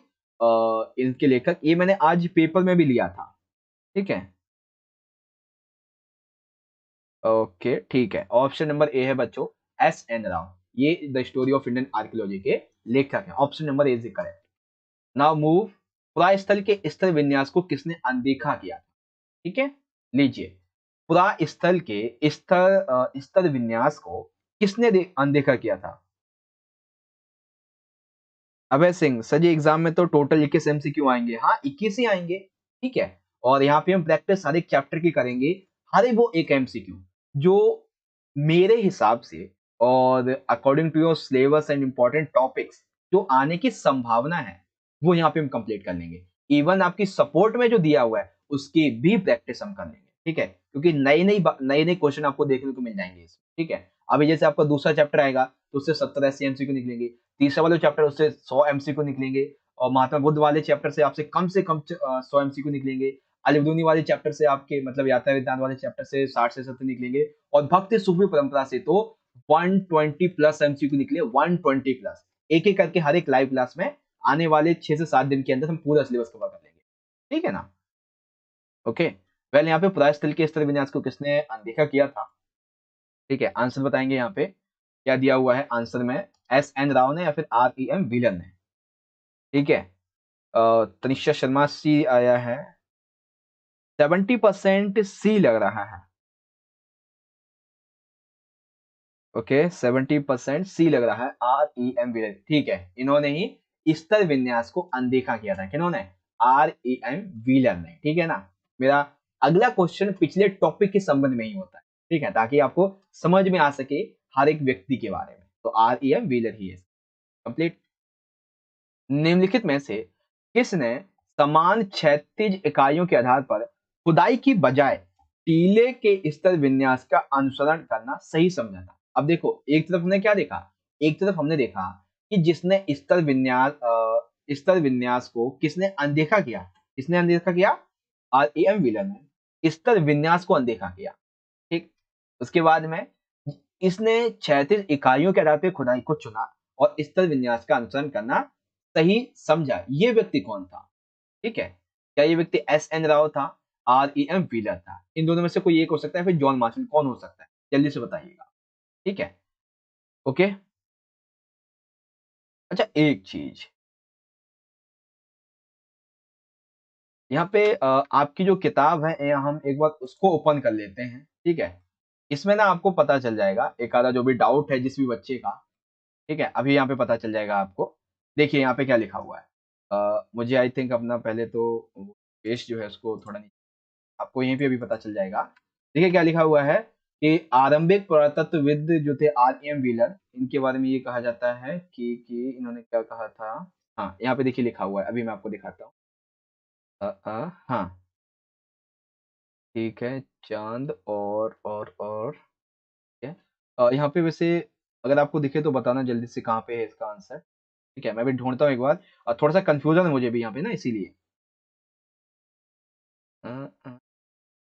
इनके लेखक। ये मैंने आज पेपर में भी लिया था, ठीक है। ओके, ठीक है, ऑप्शन नंबर ए है बच्चों, एस एन राव, ये the story of Indian archaeology के लेखक हैं, option number A is correct. Now move, पुरास्थल के स्तर विन्यास को किसने अनदेखा किया था, ठीक है। लीजिए, पुरास्थल के स्तर विन्यास को किसने अनदेखा किया था। अभय सिंह, सर जी एग्जाम में तो टोटल 21 एमसीक्यू आएंगे, हाँ 21 ही आएंगे, ठीक है। और यहाँ पे हम प्रैक्टिस हर एक चैप्टर की करेंगे, हर वो एक एमसीक्यू जो मेरे हिसाब से, और according to your syllabus and important topics, जो आने की संभावना है, वो यहाँ पे हम कंप्लीट कर लेंगे। इवन आपकी सपोर्ट में जो दिया हुआ है, उसकी भी प्रैक्टिस हम कर लेंगे, ठीक है, क्योंकि नए नए क्वेश्चन आपको देखने को मिल जाएंगे इसमें, ठीक है। अभी जैसे आपका दूसरा चैप्टर आएगा, तो उससे 70-80 एमसीक्यू निकलेंगे, तीसरा वाले चैप्टर उससे 100 एमसीक्यू निकलेंगे, और महात्मा बुद्ध वाले चैप्टर से आपसे कम 100 एमसीक्यू निकलेंगे, अलिबदुनी वाले चैप्टर से आपके मतलब यात्रा विज्ञान वाले चैप्टर से 60 से 70 निकलेंगे, और भक्ति सुखवी परंपरा से तो 120 प्लस एमसीक्यू निकले, 120 प्लस, एक एक करके हर एक लाइव क्लास में आने वाले 6 से 7 दिन के अंदर हम पूरा सिलेबस कवर कर लेंगे, ठीक है ना। ओके, वेल, यहाँ पे पुरास्थल के स्तर विन्यास को किसने अनदेखा किया था, ठीक है। आंसर बताएंगे यहाँ पे, क्या दिया हुआ है आंसर में, एस एन राव ने या फिर आर ई एम व्हीलर ने, ठीक है। तनिषा शर्मा सी आया है, 70% सी लग रहा है, ओके, 70% सी लग रहा है, आर ई एम व्हीलर, ठीक है। इन्होंने ही स्तर विन्यास को अनदेखा किया था, किन्होंने, आर ई एम व्हीलर ने, ठीक है ना। मेरा अगला क्वेश्चन पिछले टॉपिक के संबंध में ही होता है, ठीक है, ताकि आपको समझ में आ सके हर एक व्यक्ति के बारे में, तो आर ई एम व्हीलर ही है कंप्लीट। निम्नलिखित में से किसने समान क्षैतिज इकाइयों के आधार पर खुदाई की बजाय टीले के स्तर विन्यास का अनुसरण करना सही समझा था। अब देखो, एक तरफ हमने क्या देखा, एक तरफ हमने देखा कि जिसने स्तर विन्यास को किसने अनदेखा किया, किसने अनदेखा किया, आर ए एम व्हीलर ने स्तर विन्यास को अनदेखा किया, ठीक। उसके बाद में इसने क्षैतिज इकाइयों के आधार पर खुदाई को चुना और स्तर विन्यास का अनुसरण करना सही समझा। ये व्यक्ति कौन था, ठीक है। क्या ये व्यक्ति एस एन राव था, आर ई एम व्हीलर था, इन दोनों में से कोई एक हो सकता है, फिर जॉन मार्शल, कौन हो सकता है, जल्दी से बताइएगा, ठीक है। ओके, अच्छा एक चीज यहाँ पे, आपकी जो किताब है, हम एक बार उसको ओपन कर लेते हैं, ठीक है। इसमें ना आपको पता चल जाएगा एक आधा जो भी डाउट है जिस भी बच्चे का, ठीक है, अभी यहाँ पे पता चल जाएगा आपको। देखिए यहाँ पे क्या लिखा हुआ है, मुझे आई थिंक अपना पहले तो पेस्ट जो है उसको थोड़ा नीचे, आपको यहीं पे अभी पता चल जाएगा। देखिए क्या लिखा हुआ है कि आरंभिक पुरातत्वविद जो थे आर.एम. व्हीलर, इनके बारे में ये कहा जाता है कि इन्होंने क्या कहा था। हाँ, यहाँ पे देखिए लिखा हुआ है, अभी मैं आपको दिखाता हूँ। हाँ, ठीक है, चांद और ठीक है। यहाँ पे वैसे अगर आपको दिखे तो बताना जल्दी से कहाँ पे है इसका आंसर। ठीक है, मैं भी ढूंढता हूँ एक बार, और थोड़ा सा कंफ्यूजन है मुझे भी यहाँ पे ना, इसीलिए। अ, अ,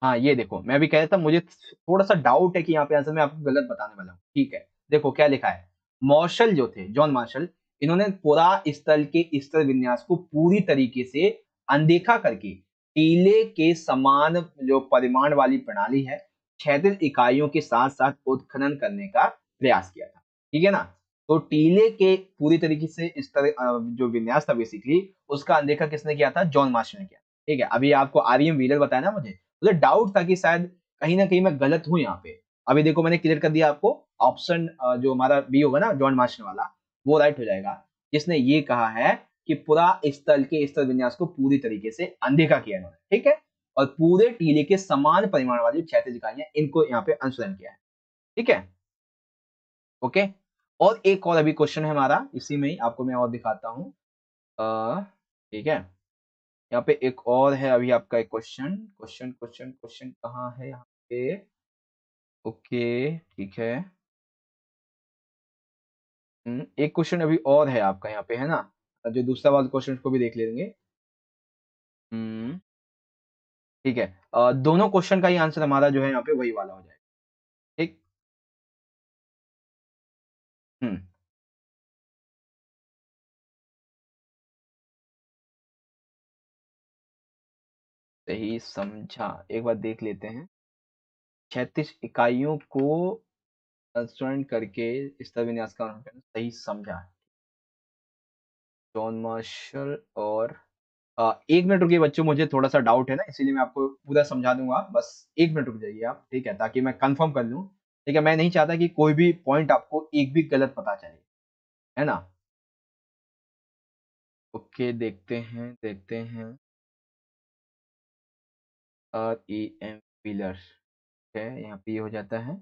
हाँ, ये देखो, मैं भी कह रहा था मुझे थोड़ा सा डाउट है कि यहाँ पे आंसर मैं आपको गलत बताने वाला हूँ। ठीक है, देखो क्या लिखा है। मार्शल जो थे, जॉन मार्शल, इन्होंने पुरा स्थल के स्तर विन्यास को पूरी तरीके से अनदेखा करके टीले के समान जो परिमाण वाली प्रणाली है, क्षैतिज इकाइयों के साथ साथ उत्खनन करने का प्रयास किया था। ठीक है ना। तो टीले के पूरी तरीके से स्तर जो विन्यास था बेसिकली, उसका अनदेखा किसने किया था? जॉन मार्शल ने किया। ठीक है, अभी आपको आर.एम. व्हीलर बताया ना, मुझे डाउट था कि शायद कहीं ना कहीं मैं गलत हूं यहाँ पे। अभी देखो मैंने क्लियर कर दिया आपको। ऑप्शन जो हमारा बी होगा ना, जॉन मार्शल वाला, वो राइट हो जाएगा, जिसने ये कहा है कि पूरा स्थल के स्तर विन्यास को पूरी तरीके से अनदेखा किया इन्होंने। ठीक है, और पूरे टीले के समान परिमाण वाली क्षैतिज इकाइयां, इनको यहाँ पे अनुसरण किया है। ठीक है, ओके। और एक और अभी क्वेश्चन है हमारा, इसी में ही आपको मैं और दिखाता हूँ। ठीक है, यहाँ पे एक और है अभी आपका एक क्वेश्चन। क्वेश्चन कहाँ है यहाँ पे? ओके, ठीक है। एक क्वेश्चन अभी और है आपका यहाँ पे, है ना? जो दूसरा वाला क्वेश्चन को भी देख लेंगे। हम्म, ठीक है। दोनों क्वेश्चन का ही आंसर हमारा जो है यहाँ पे वही वाला हो जाएगा। ठीक। हम्म, सही समझा, एक बार देख लेते हैं। 36 इकाइयों को अनुसरण करके स्तर विन्यास का अनुसरण करना, सही समझा। जॉन मार्शल और 1 मिनट रुकिए बच्चों, मुझे थोड़ा सा डाउट है ना, इसीलिए मैं आपको पूरा समझा दूंगा। बस 1 मिनट रुक जाइए आप, ठीक है, ताकि मैं कंफर्म कर लूं। ठीक है, मैं नहीं चाहता कि कोई भी पॉइंट आपको एक भी गलत पता चले, है ना। ओके, देखते हैं। आर.ई.एम. व्हीलर है, यहाँ पे ये हो जाता है।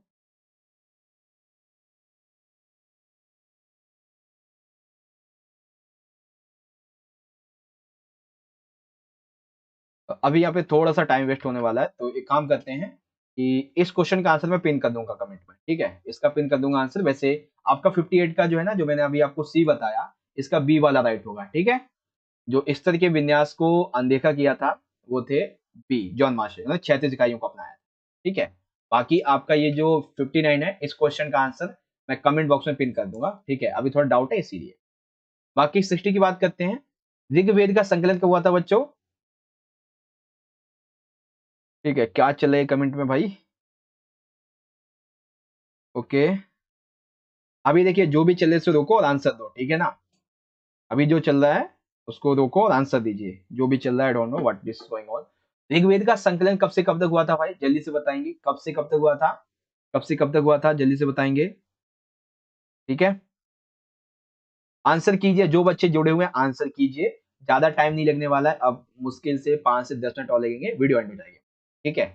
अभी यहाँ पे थोड़ा सा टाइम वेस्ट होने वाला है, तो एक काम करते हैं कि इस क्वेश्चन का आंसर मैं पिन कर दूंगा कमेंट में। ठीक है, इसका पिन कर दूंगा आंसर। वैसे आपका 58 का जो है ना, जो मैंने अभी आपको सी बताया, इसका बी वाला राइट होगा। ठीक है, जो स्तर के विन्यास को अनदेखा किया था वो थे बी, जॉन मार्शल, उन्होंने 36 इकाइयों को अपनाया। ठीक है, बाकी आपका ये जो 59 है, इस क्वेश्चन का आंसर मैं कमेंट बॉक्स में पिन कर दूंगा। ठीक है, अभी थोड़ा डाउट है इसीलिए। बाकी 60 की बात करते हैं। ऋग्वेद का संकलन कब हुआ था बच्चों? ठीक है, क्या चल रहा है कमेंट में भाई? ओके, अभी देखिए जो भी चल रहा है उसको रोको और आंसर दो। ठीक है ना, अभी जो चल रहा है उसको रोको और आंसर दीजिए। जो भी चल रहा है, I don't know what is going on. Rigveda का संकलन कब से कब तक हुआ था भाई? जल्दी से बताएंगे, कब से कब तक हुआ था? कब से कब तक हुआ था, जल्दी से बताएंगे। ठीक है, आंसर कीजिए, जो बच्चे जुड़े हुए हैं आंसर कीजिए। ज्यादा टाइम नहीं लगने वाला है, अब मुश्किल से 5 से 10 मिनट और लगेंगे, वीडियो एंड हो जाएगी। ठीक है,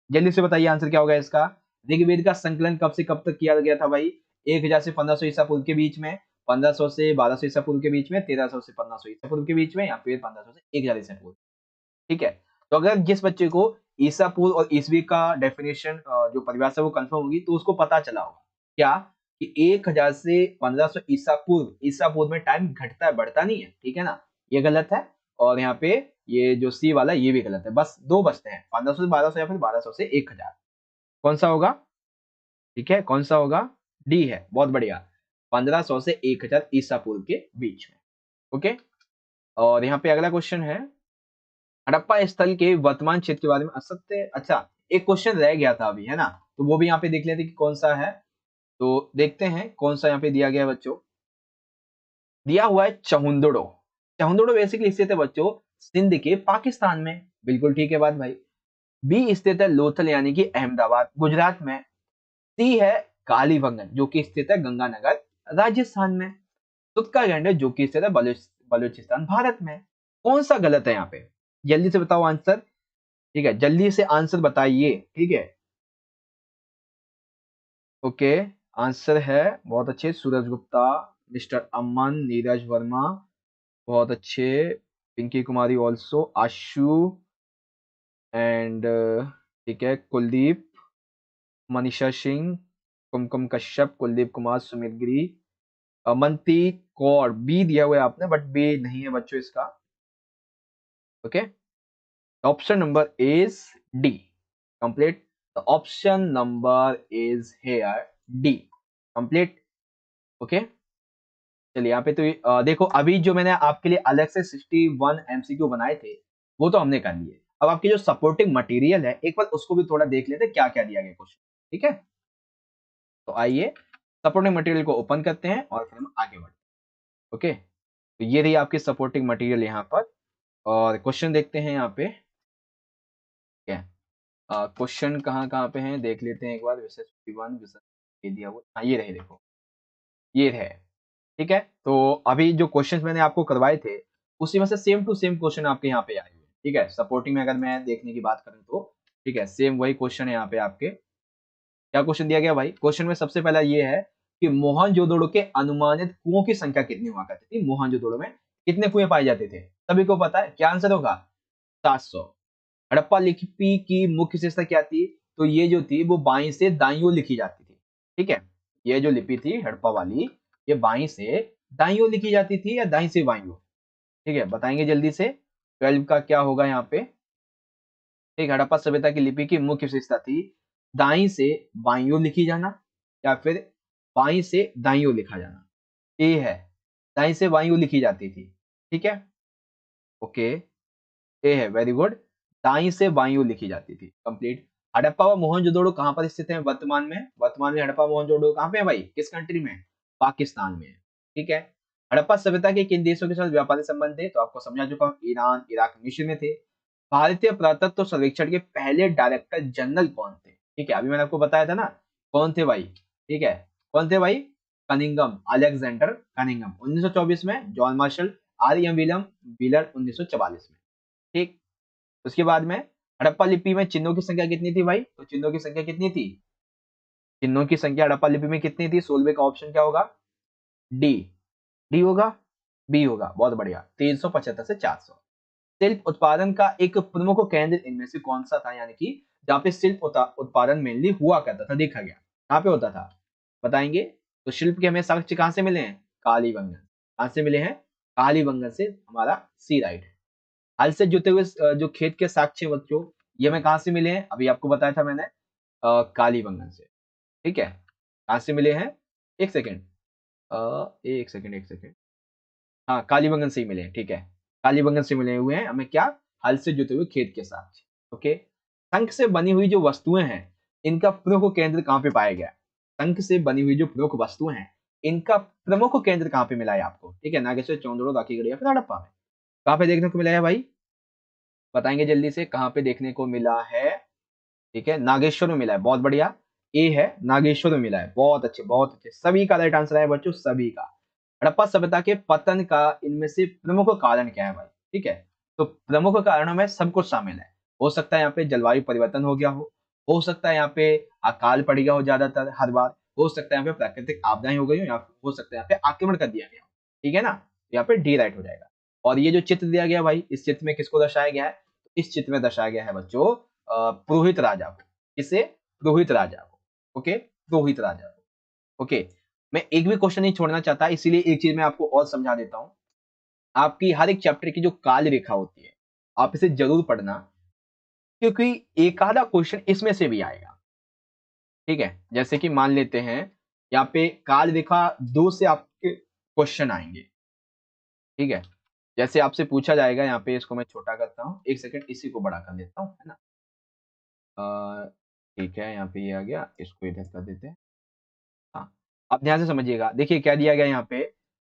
जल्दी से बताइए आंसर क्या होगा इसका। ऋग्वेद का संकलन कब से कब तक किया गया था भाई? 1000 से 1500 ईसा पूर्व के बीच में, 1500 से 1200 ईसा पूर्व के बीच में, 1300 से 1500 ईसा पूर्व के बीच में, या फिर 1500 से 1000 ईसा पूर्व। ठीक है, तो अगर जिस बच्चे को ईसा पूर्व और ईसवी का डेफिनेशन जो परिभाषा वो कंफर्म होगी, तो उसको पता चला होगा क्या कि 1000 से 1500 ईसा पूर्व में टाइम घटता है, बढ़ता नहीं है। ठीक है ना, ये गलत है। और यहाँ पे ये जो सी वाला ये भी गलत है। बस दो बचते हैं, 1500 से 1200 या फिर 1200 से 1000। कौन सा होगा? ठीक है, कौन सा होगा? डी है, बहुत बढ़िया। 1500 से 1000 ईसा पूर्व के बीच में। ओके, और यहाँ पे अगला क्वेश्चन है, हड़प्पा स्थल के वर्तमान क्षेत्र के बारे में असत्य। अच्छा, एक क्वेश्चन रह गया था अभी, है ना, तो वो भी यहाँ पे देख लेते कि कौन सा है। तो देखते हैं कौन सा यहाँ पे दिया गया है बच्चों। दिया हुआ है चहुंदड़ो। चहुंदड़ो बेसिकली स्थित है बच्चों सिंध के पाकिस्तान में। बिल्कुल ठीक है बात भाई। बी स्थित है लोथल यानी कि अहमदाबाद गुजरात में। सी है कालीबंगन जो कि स्थित है गंगानगर राजस्थान में। तुत्का गैंड जो कि स्थित है बलूचिस्तान भारत में। कौन सा गलत है यहाँ पे? जल्दी से बताओ आंसर। ठीक है, जल्दी से आंसर बताइए। ठीक है, ओके। आंसर है बहुत अच्छे, सूरज गुप्ता, मिस्टर अमन, नीरज वर्मा, बहुत अच्छे, पिंकी कुमारी ऑल्सो, आशु एंड ठीक है, कुलदीप, मनीषा सिंह, कुमकुम कश्यप, कुलदीप कुमार, सुमित गिरी, अमनदीप कौर। बी दिया हुआ है आपने, बट बी नहीं है बच्चों इसका। Okay, option number is D, complete. The option number is here D, complete. Okay, चलिए यहाँ पे तो देखो, अभी जो मैंने आपके लिए अलग से 61 एमसीक्यू बनाए थे वो तो हमने कर लिए। अब आपके जो सपोर्टिंग मटेरियल है एक बार उसको भी थोड़ा देख लेते हैं क्या क्या दिया गया क्वेश्चन। ठीक है, तो आइए सपोर्टिंग मटेरियल को ओपन करते हैं और फिर हम आगे बढ़ते हैं। ओके, तो ये रही आपकी सपोर्टिंग मटेरियल यहाँ पर, और क्वेश्चन देखते हैं यहाँ पे। क्या क्वेश्चन कहाँ कहाँ पे हैं देख लेते हैं एक बार। विशेष 51 विशेष ये दिया हुआ, हाँ ये रहे, देखो ये है। ठीक है, तो अभी जो क्वेश्चंस मैंने आपको करवाए थे उसी में से सेम टू सेम क्वेश्चन आपके यहाँ पे आए हुए हैं। ठीक है, सपोर्टिंग में अगर मैं देखने की बात करूँ तो ठीक है, सेम वही क्वेश्चन है यहाँ पे आपके। क्या क्वेश्चन दिया गया भाई? क्वेश्चन में सबसे पहला ये है कि मोहनजोदड़ो के अनुमानित कुओं की संख्या कितनी हुआ करती थी? मोहनजोदड़ो में कितने कुएं पाए जाते थे? सभी को पता है, क्या आंसर होगा? 700। हड़प्पा लिपि की मुख्य विशेषता क्या थी? तो ये जो थी वो बाईं से दाईं ओर लिखी जाती थी। ठीक है, ये जो लिपि थी हड़प्पा वाली, ये बाईं से दाईं ओर लिखी जाती थी या दाईं से बाईं ओर? ठीक है, बताएंगे जल्दी से। 12 का क्या होगा यहाँ पे? एक हड़प्पा सभ्यता की लिपि की मुख्य विशेषता थी दाईं से बाईं ओर लिखी जाना या फिर बाईं से दाईं ओर लिखा जाना। ये है, दाईं से बाईं ओर लिखी जाती थी। ठीक है, ओके, ये है, वेरी गुड। दाईं से बाईं ओर लिखी जाती थी, कंप्लीट। हड़प्पा व मोहनजोदड़ो कहाँ पर स्थित है वर्तमान में? वर्तमान में हड़प्पा मोहनजोदड़ो कहाँ पे है भाई? किस कंट्री में? पाकिस्तान में है। ठीक है, हड़प्पा सभ्यता के किन देशों के साथ व्यापारिक संबंध थे? तो आपको समझा चुका हूं, ईरान, इराक, मिस्र में थे। भारतीय पुरातत्व सर्वेक्षण के पहले डायरेक्टर जनरल कौन थे? ठीक है, अभी मैंने आपको बताया था ना कौन थे भाई। ठीक है, कौन थे भाई? कनिंगम, अलेक्जेंडर कनिंगम 1924 में, John Marshall, R M William Wheeler 1944 में। ठीक, उसके बाद में हड़प्पा लिपि में चिन्हों की संख्या कितनी थी भाई? तो चिन्हों की संख्या कितनी थी? चिन्हों की संख्या हड़प्पा लिपि में कितनी थी? 16 का ऑप्शन क्या होगा? डी। डी होगा? बी होगा? बहुत बढ़िया, 375 से 400। शिल्प उत्पादन का एक प्रमुख केंद्र इनमें से कौन सा था? यानी कि जहाँ पे शिल्प उत्पादन मेनली हुआ करता था, देखा गया कहाँ पे होता था, बताएंगे। तो शिल्प के हमें साक्ष्य कहाँ से मिले हैं? कालीबंगन। कहाँ से मिले हैं? कालीबंगन से, हमारा सी राइट है। हल से जुते हुए जो खेत के साक्ष्य बच्चों, ये हमें कहाँ से मिले हैं? अभी आपको बताया था मैंने, कालीबंगन से। ठीक है, कहाँ से मिले हैं? एक सेकेंड, एक सेकेंड, हाँ कालीबंगन से ही मिले हैं। ठीक है, कालीबंगन से मिले हुए हैं हमें, क्या? हल से जुते हुए खेत के साथ। ओके, शंख से बनी हुई जो वस्तुएं हैं इनका प्रमुख केंद्र कहाँ पे पाया गया? शंख से बनी हुई जो प्रमुख वस्तुएं हैं इनका प्रमुख केंद्र कहाँ पे मिला है आपको? ठीक है, नागेश्वर, चौंदड़ो, राखीगढ़ या फिर हड़प्पा में? कहाँ पे देखने को मिला है भाई? बताएंगे जल्दी से, कहाँ पे देखने को मिला है? ठीक है, नागेश्वर में मिला है, बहुत बढ़िया। ए है, नागेश्वर में मिला है, बहुत अच्छे बहुत अच्छे, सभी का राइट आंसर है बच्चों, सभी का। हड़प्पा सभ्यता के पतन का इनमें से प्रमुख कारण क्या है भाई? ठीक है, तो प्रमुख कारणों में सब कुछ शामिल है। हो सकता है यहाँ पे जलवायु परिवर्तन हो गया हो सकता है यहाँ पे अकाल पड़ गया हो ज्यादातर हर बार, हो सकता है यहाँ पे प्राकृतिक आपदाएं हो गई हो, या हो सकता है यहाँ पे आक्रमण कर दिया गया हो। ठीक है ना, यहाँ पे डी राइट हो जाएगा। और ये जो चित्र दिया गया भाई, इस चित्र में किसको दर्शाया गया है? इस चित्र में दर्शाया गया है बच्चों पुरोहित राजा को। किसे? पुरोहित राजा को। ओके, पुरोहित राजा को। ओके, मैं एक भी क्वेश्चन नहीं छोड़ना चाहता, इसीलिए एक चीज मैं आपको और समझा देता हूं। आपकी हर एक चैप्टर की जो काल रेखा होती है आप इसे जरूर पढ़ना, क्योंकि एक आधा क्वेश्चन इसमें से भी आएगा। ठीक है, जैसे कि मान लेते हैं यहाँ पे काल रेखा 2 से आपके क्वेश्चन आएंगे। ठीक है, जैसे आपसे पूछा जाएगा, यहाँ पे इसको मैं छोटा करता हूँ, एक सेकंड इसी को बड़ा कर देता हूँ, है ना। ठीक है, यहाँ पे ये आ गया, इसको इधर कर देते हैं। हाँ, आप ध्यान से समझिएगा, देखिए क्या दिया गया यहाँ पे।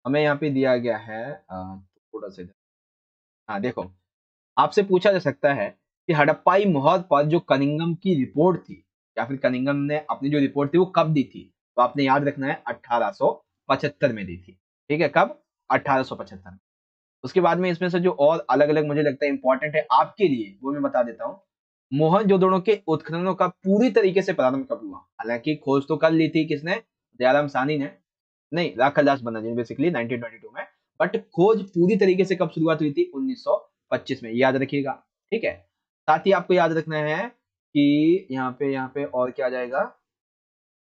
हमें यहाँ पे दिया गया है थोड़ा सा हाँ देखो, आपसे पूछा जा सकता है कि हड़प्पाई मोहर पर जो कनिंगम की रिपोर्ट थी या फिर कनिंगम ने अपनी जो रिपोर्ट थी वो कब दी थी? तो आपने याद रखना है 1875 में दी थी। ठीक है, कब? 1875 में। उसके बाद में इसमें से जो और अलग अलग मुझे लगता है इंपॉर्टेंट है आपके लिए, वो मैं बता देता हूँ। मोहनजोदड़ो के उत्खननों का पूरी तरीके से प्रारंभ कब हुआ? हालांकि खोज तो कर ली थी किसने, दयाराम साहनी ने, नहीं राखालदास बनर्जी ने बेसिकली 1922 में, बट खोज पूरी तरीके से कब शुरुआत हुई थी? 1925 में, याद रखिएगा। ठीक है, साथ ही आपको याद रखना है कि यहाँ पे और क्या आ जाएगा,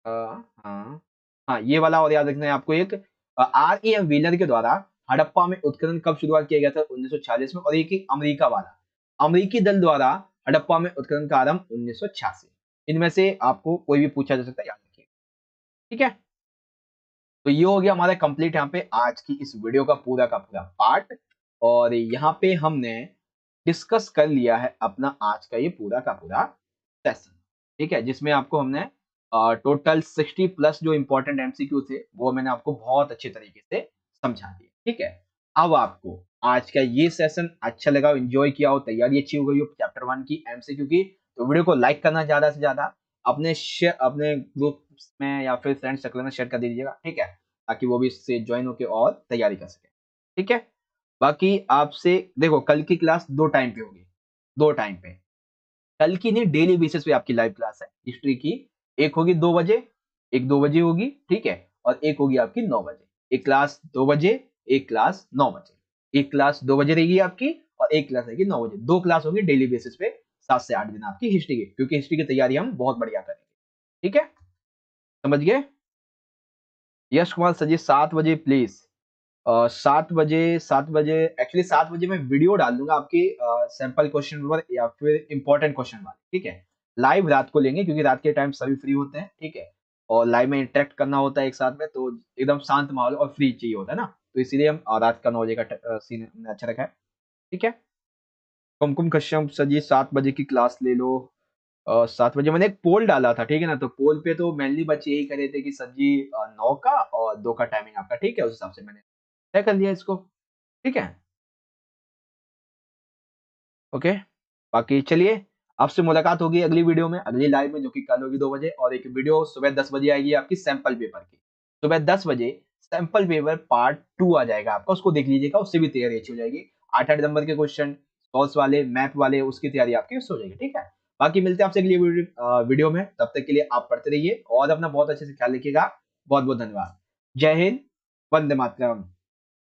हाँ हाँ, ये वाला और याद रखना है आपको, एक आर ए एम व्हीलर के द्वारा हड़प्पा में उत्खनन कब शुरुआत किया गया था? 1946 में। और एक ही अमेरिका वाला, अमेरिकी दल द्वारा हड़प्पा में उत्खनन का आरंभ 1986। इनमें से आपको कोई भी पूछा जा सकता है, याद रखिए। ठीक है, तो ये हो गया हमारा कंप्लीट यहाँ पे आज की इस वीडियो का पूरा पार्ट। और यहाँ पे हमने डिस्कस कर लिया है अपना आज का ये पूरा का पूरा सेशन। ठीक है, जिसमें आपको हमने टोटल 60 प्लस जो इंपॉर्टेंट एमसीक्यू थे वो मैंने आपको बहुत अच्छे तरीके से समझा दिया। ठीक है, अब आपको आज का ये सेशन अच्छा लगा, एंजॉय किया हो, तैयारी अच्छी हो गई हो चैप्टर 1 की एमसीक्यू की, तो वीडियो को लाइक करना ज्यादा से ज्यादा, अपने ग्रुप में या फिर फ्रेंड सर्कल में शेयर कर दीजिएगा। ठीक है, ताकि वो भी इससे ज्वाइन होकर और तैयारी कर सके। ठीक है, बाकी आपसे देखो कल की क्लास दो टाइम पे होगी, दो टाइम पे, कल की नहीं डेली बेसिस पे आपकी लाइव क्लास है हिस्ट्री की। एक होगी 2 बजे, एक 2 बजे होगी, ठीक है, और एक होगी आपकी 9 बजे। एक क्लास 2 बजे, एक क्लास 9 बजे। एक क्लास 2 बजे रहेगी आपकी और एक क्लास रहेगी 9 बजे। दो क्लास होगी डेली बेसिस पे 7 से 8 दिन आपकी हिस्ट्री की, क्योंकि हिस्ट्री की तैयारी हम बहुत बढ़िया करेंगे। ठीक है, समझ गए? यश कुमार सर जी 7 बजे प्लीज। 7 बजे, 7 बजे एक्चुअली 7 बजे मैं वीडियो डाल दूंगा आपके सैंपल क्वेश्चन पेपर या फिर इंपॉर्टेंट क्वेश्चन वाले। ठीक है, लाइव रात को लेंगे क्योंकि रात के टाइम सभी फ्री होते हैं। ठीक है, और लाइव में इंटरेक्ट करना होता है एक साथ में, तो एकदम शांत माहौल और फ्री चाहिए होता है ना, तो इसीलिए हम रात का 9 बजे का सीन हमने अच्छा रखा है। ठीक है, कुमकुम कश्यप सर जी 7 बजे की क्लास ले लो। 7 बजे मैंने एक पोल डाला था, ठीक है ना, तो पोल पे तो मेनली बच्चे यही करे थे कि सर जी 9 का और 2 का टाइमिंग आपका, ठीक है, उस हिसाब से मैंने तय कर लिया इसको। ठीक है, ओके, बाकी चलिए, आपसे मुलाकात होगी अगली वीडियो में, अगली लाइव में, जो कि कल होगी 2 बजे, और एक वीडियो सुबह 10 बजे आएगी आपकी सैंपल पेपर की। सुबह 10 बजे सैंपल पेपर पार्ट 2 आ जाएगा आपका, उसको देख लीजिएगा, उससे भी तैयारी अच्छी हो जाएगी। 8-8 नंबर के क्वेश्चन, सॉल्व वाले, मैथ वाले, उसकी तैयारी आपकी उससे हो जाएगी। ठीक है, बाकी मिलते हैं आपसे अगली वीडियो में, तब तक के लिए आप पढ़ते रहिए और अपना बहुत अच्छे से ख्याल रखिएगा। बहुत बहुत धन्यवाद। जय हिंद, वंदे मातरम।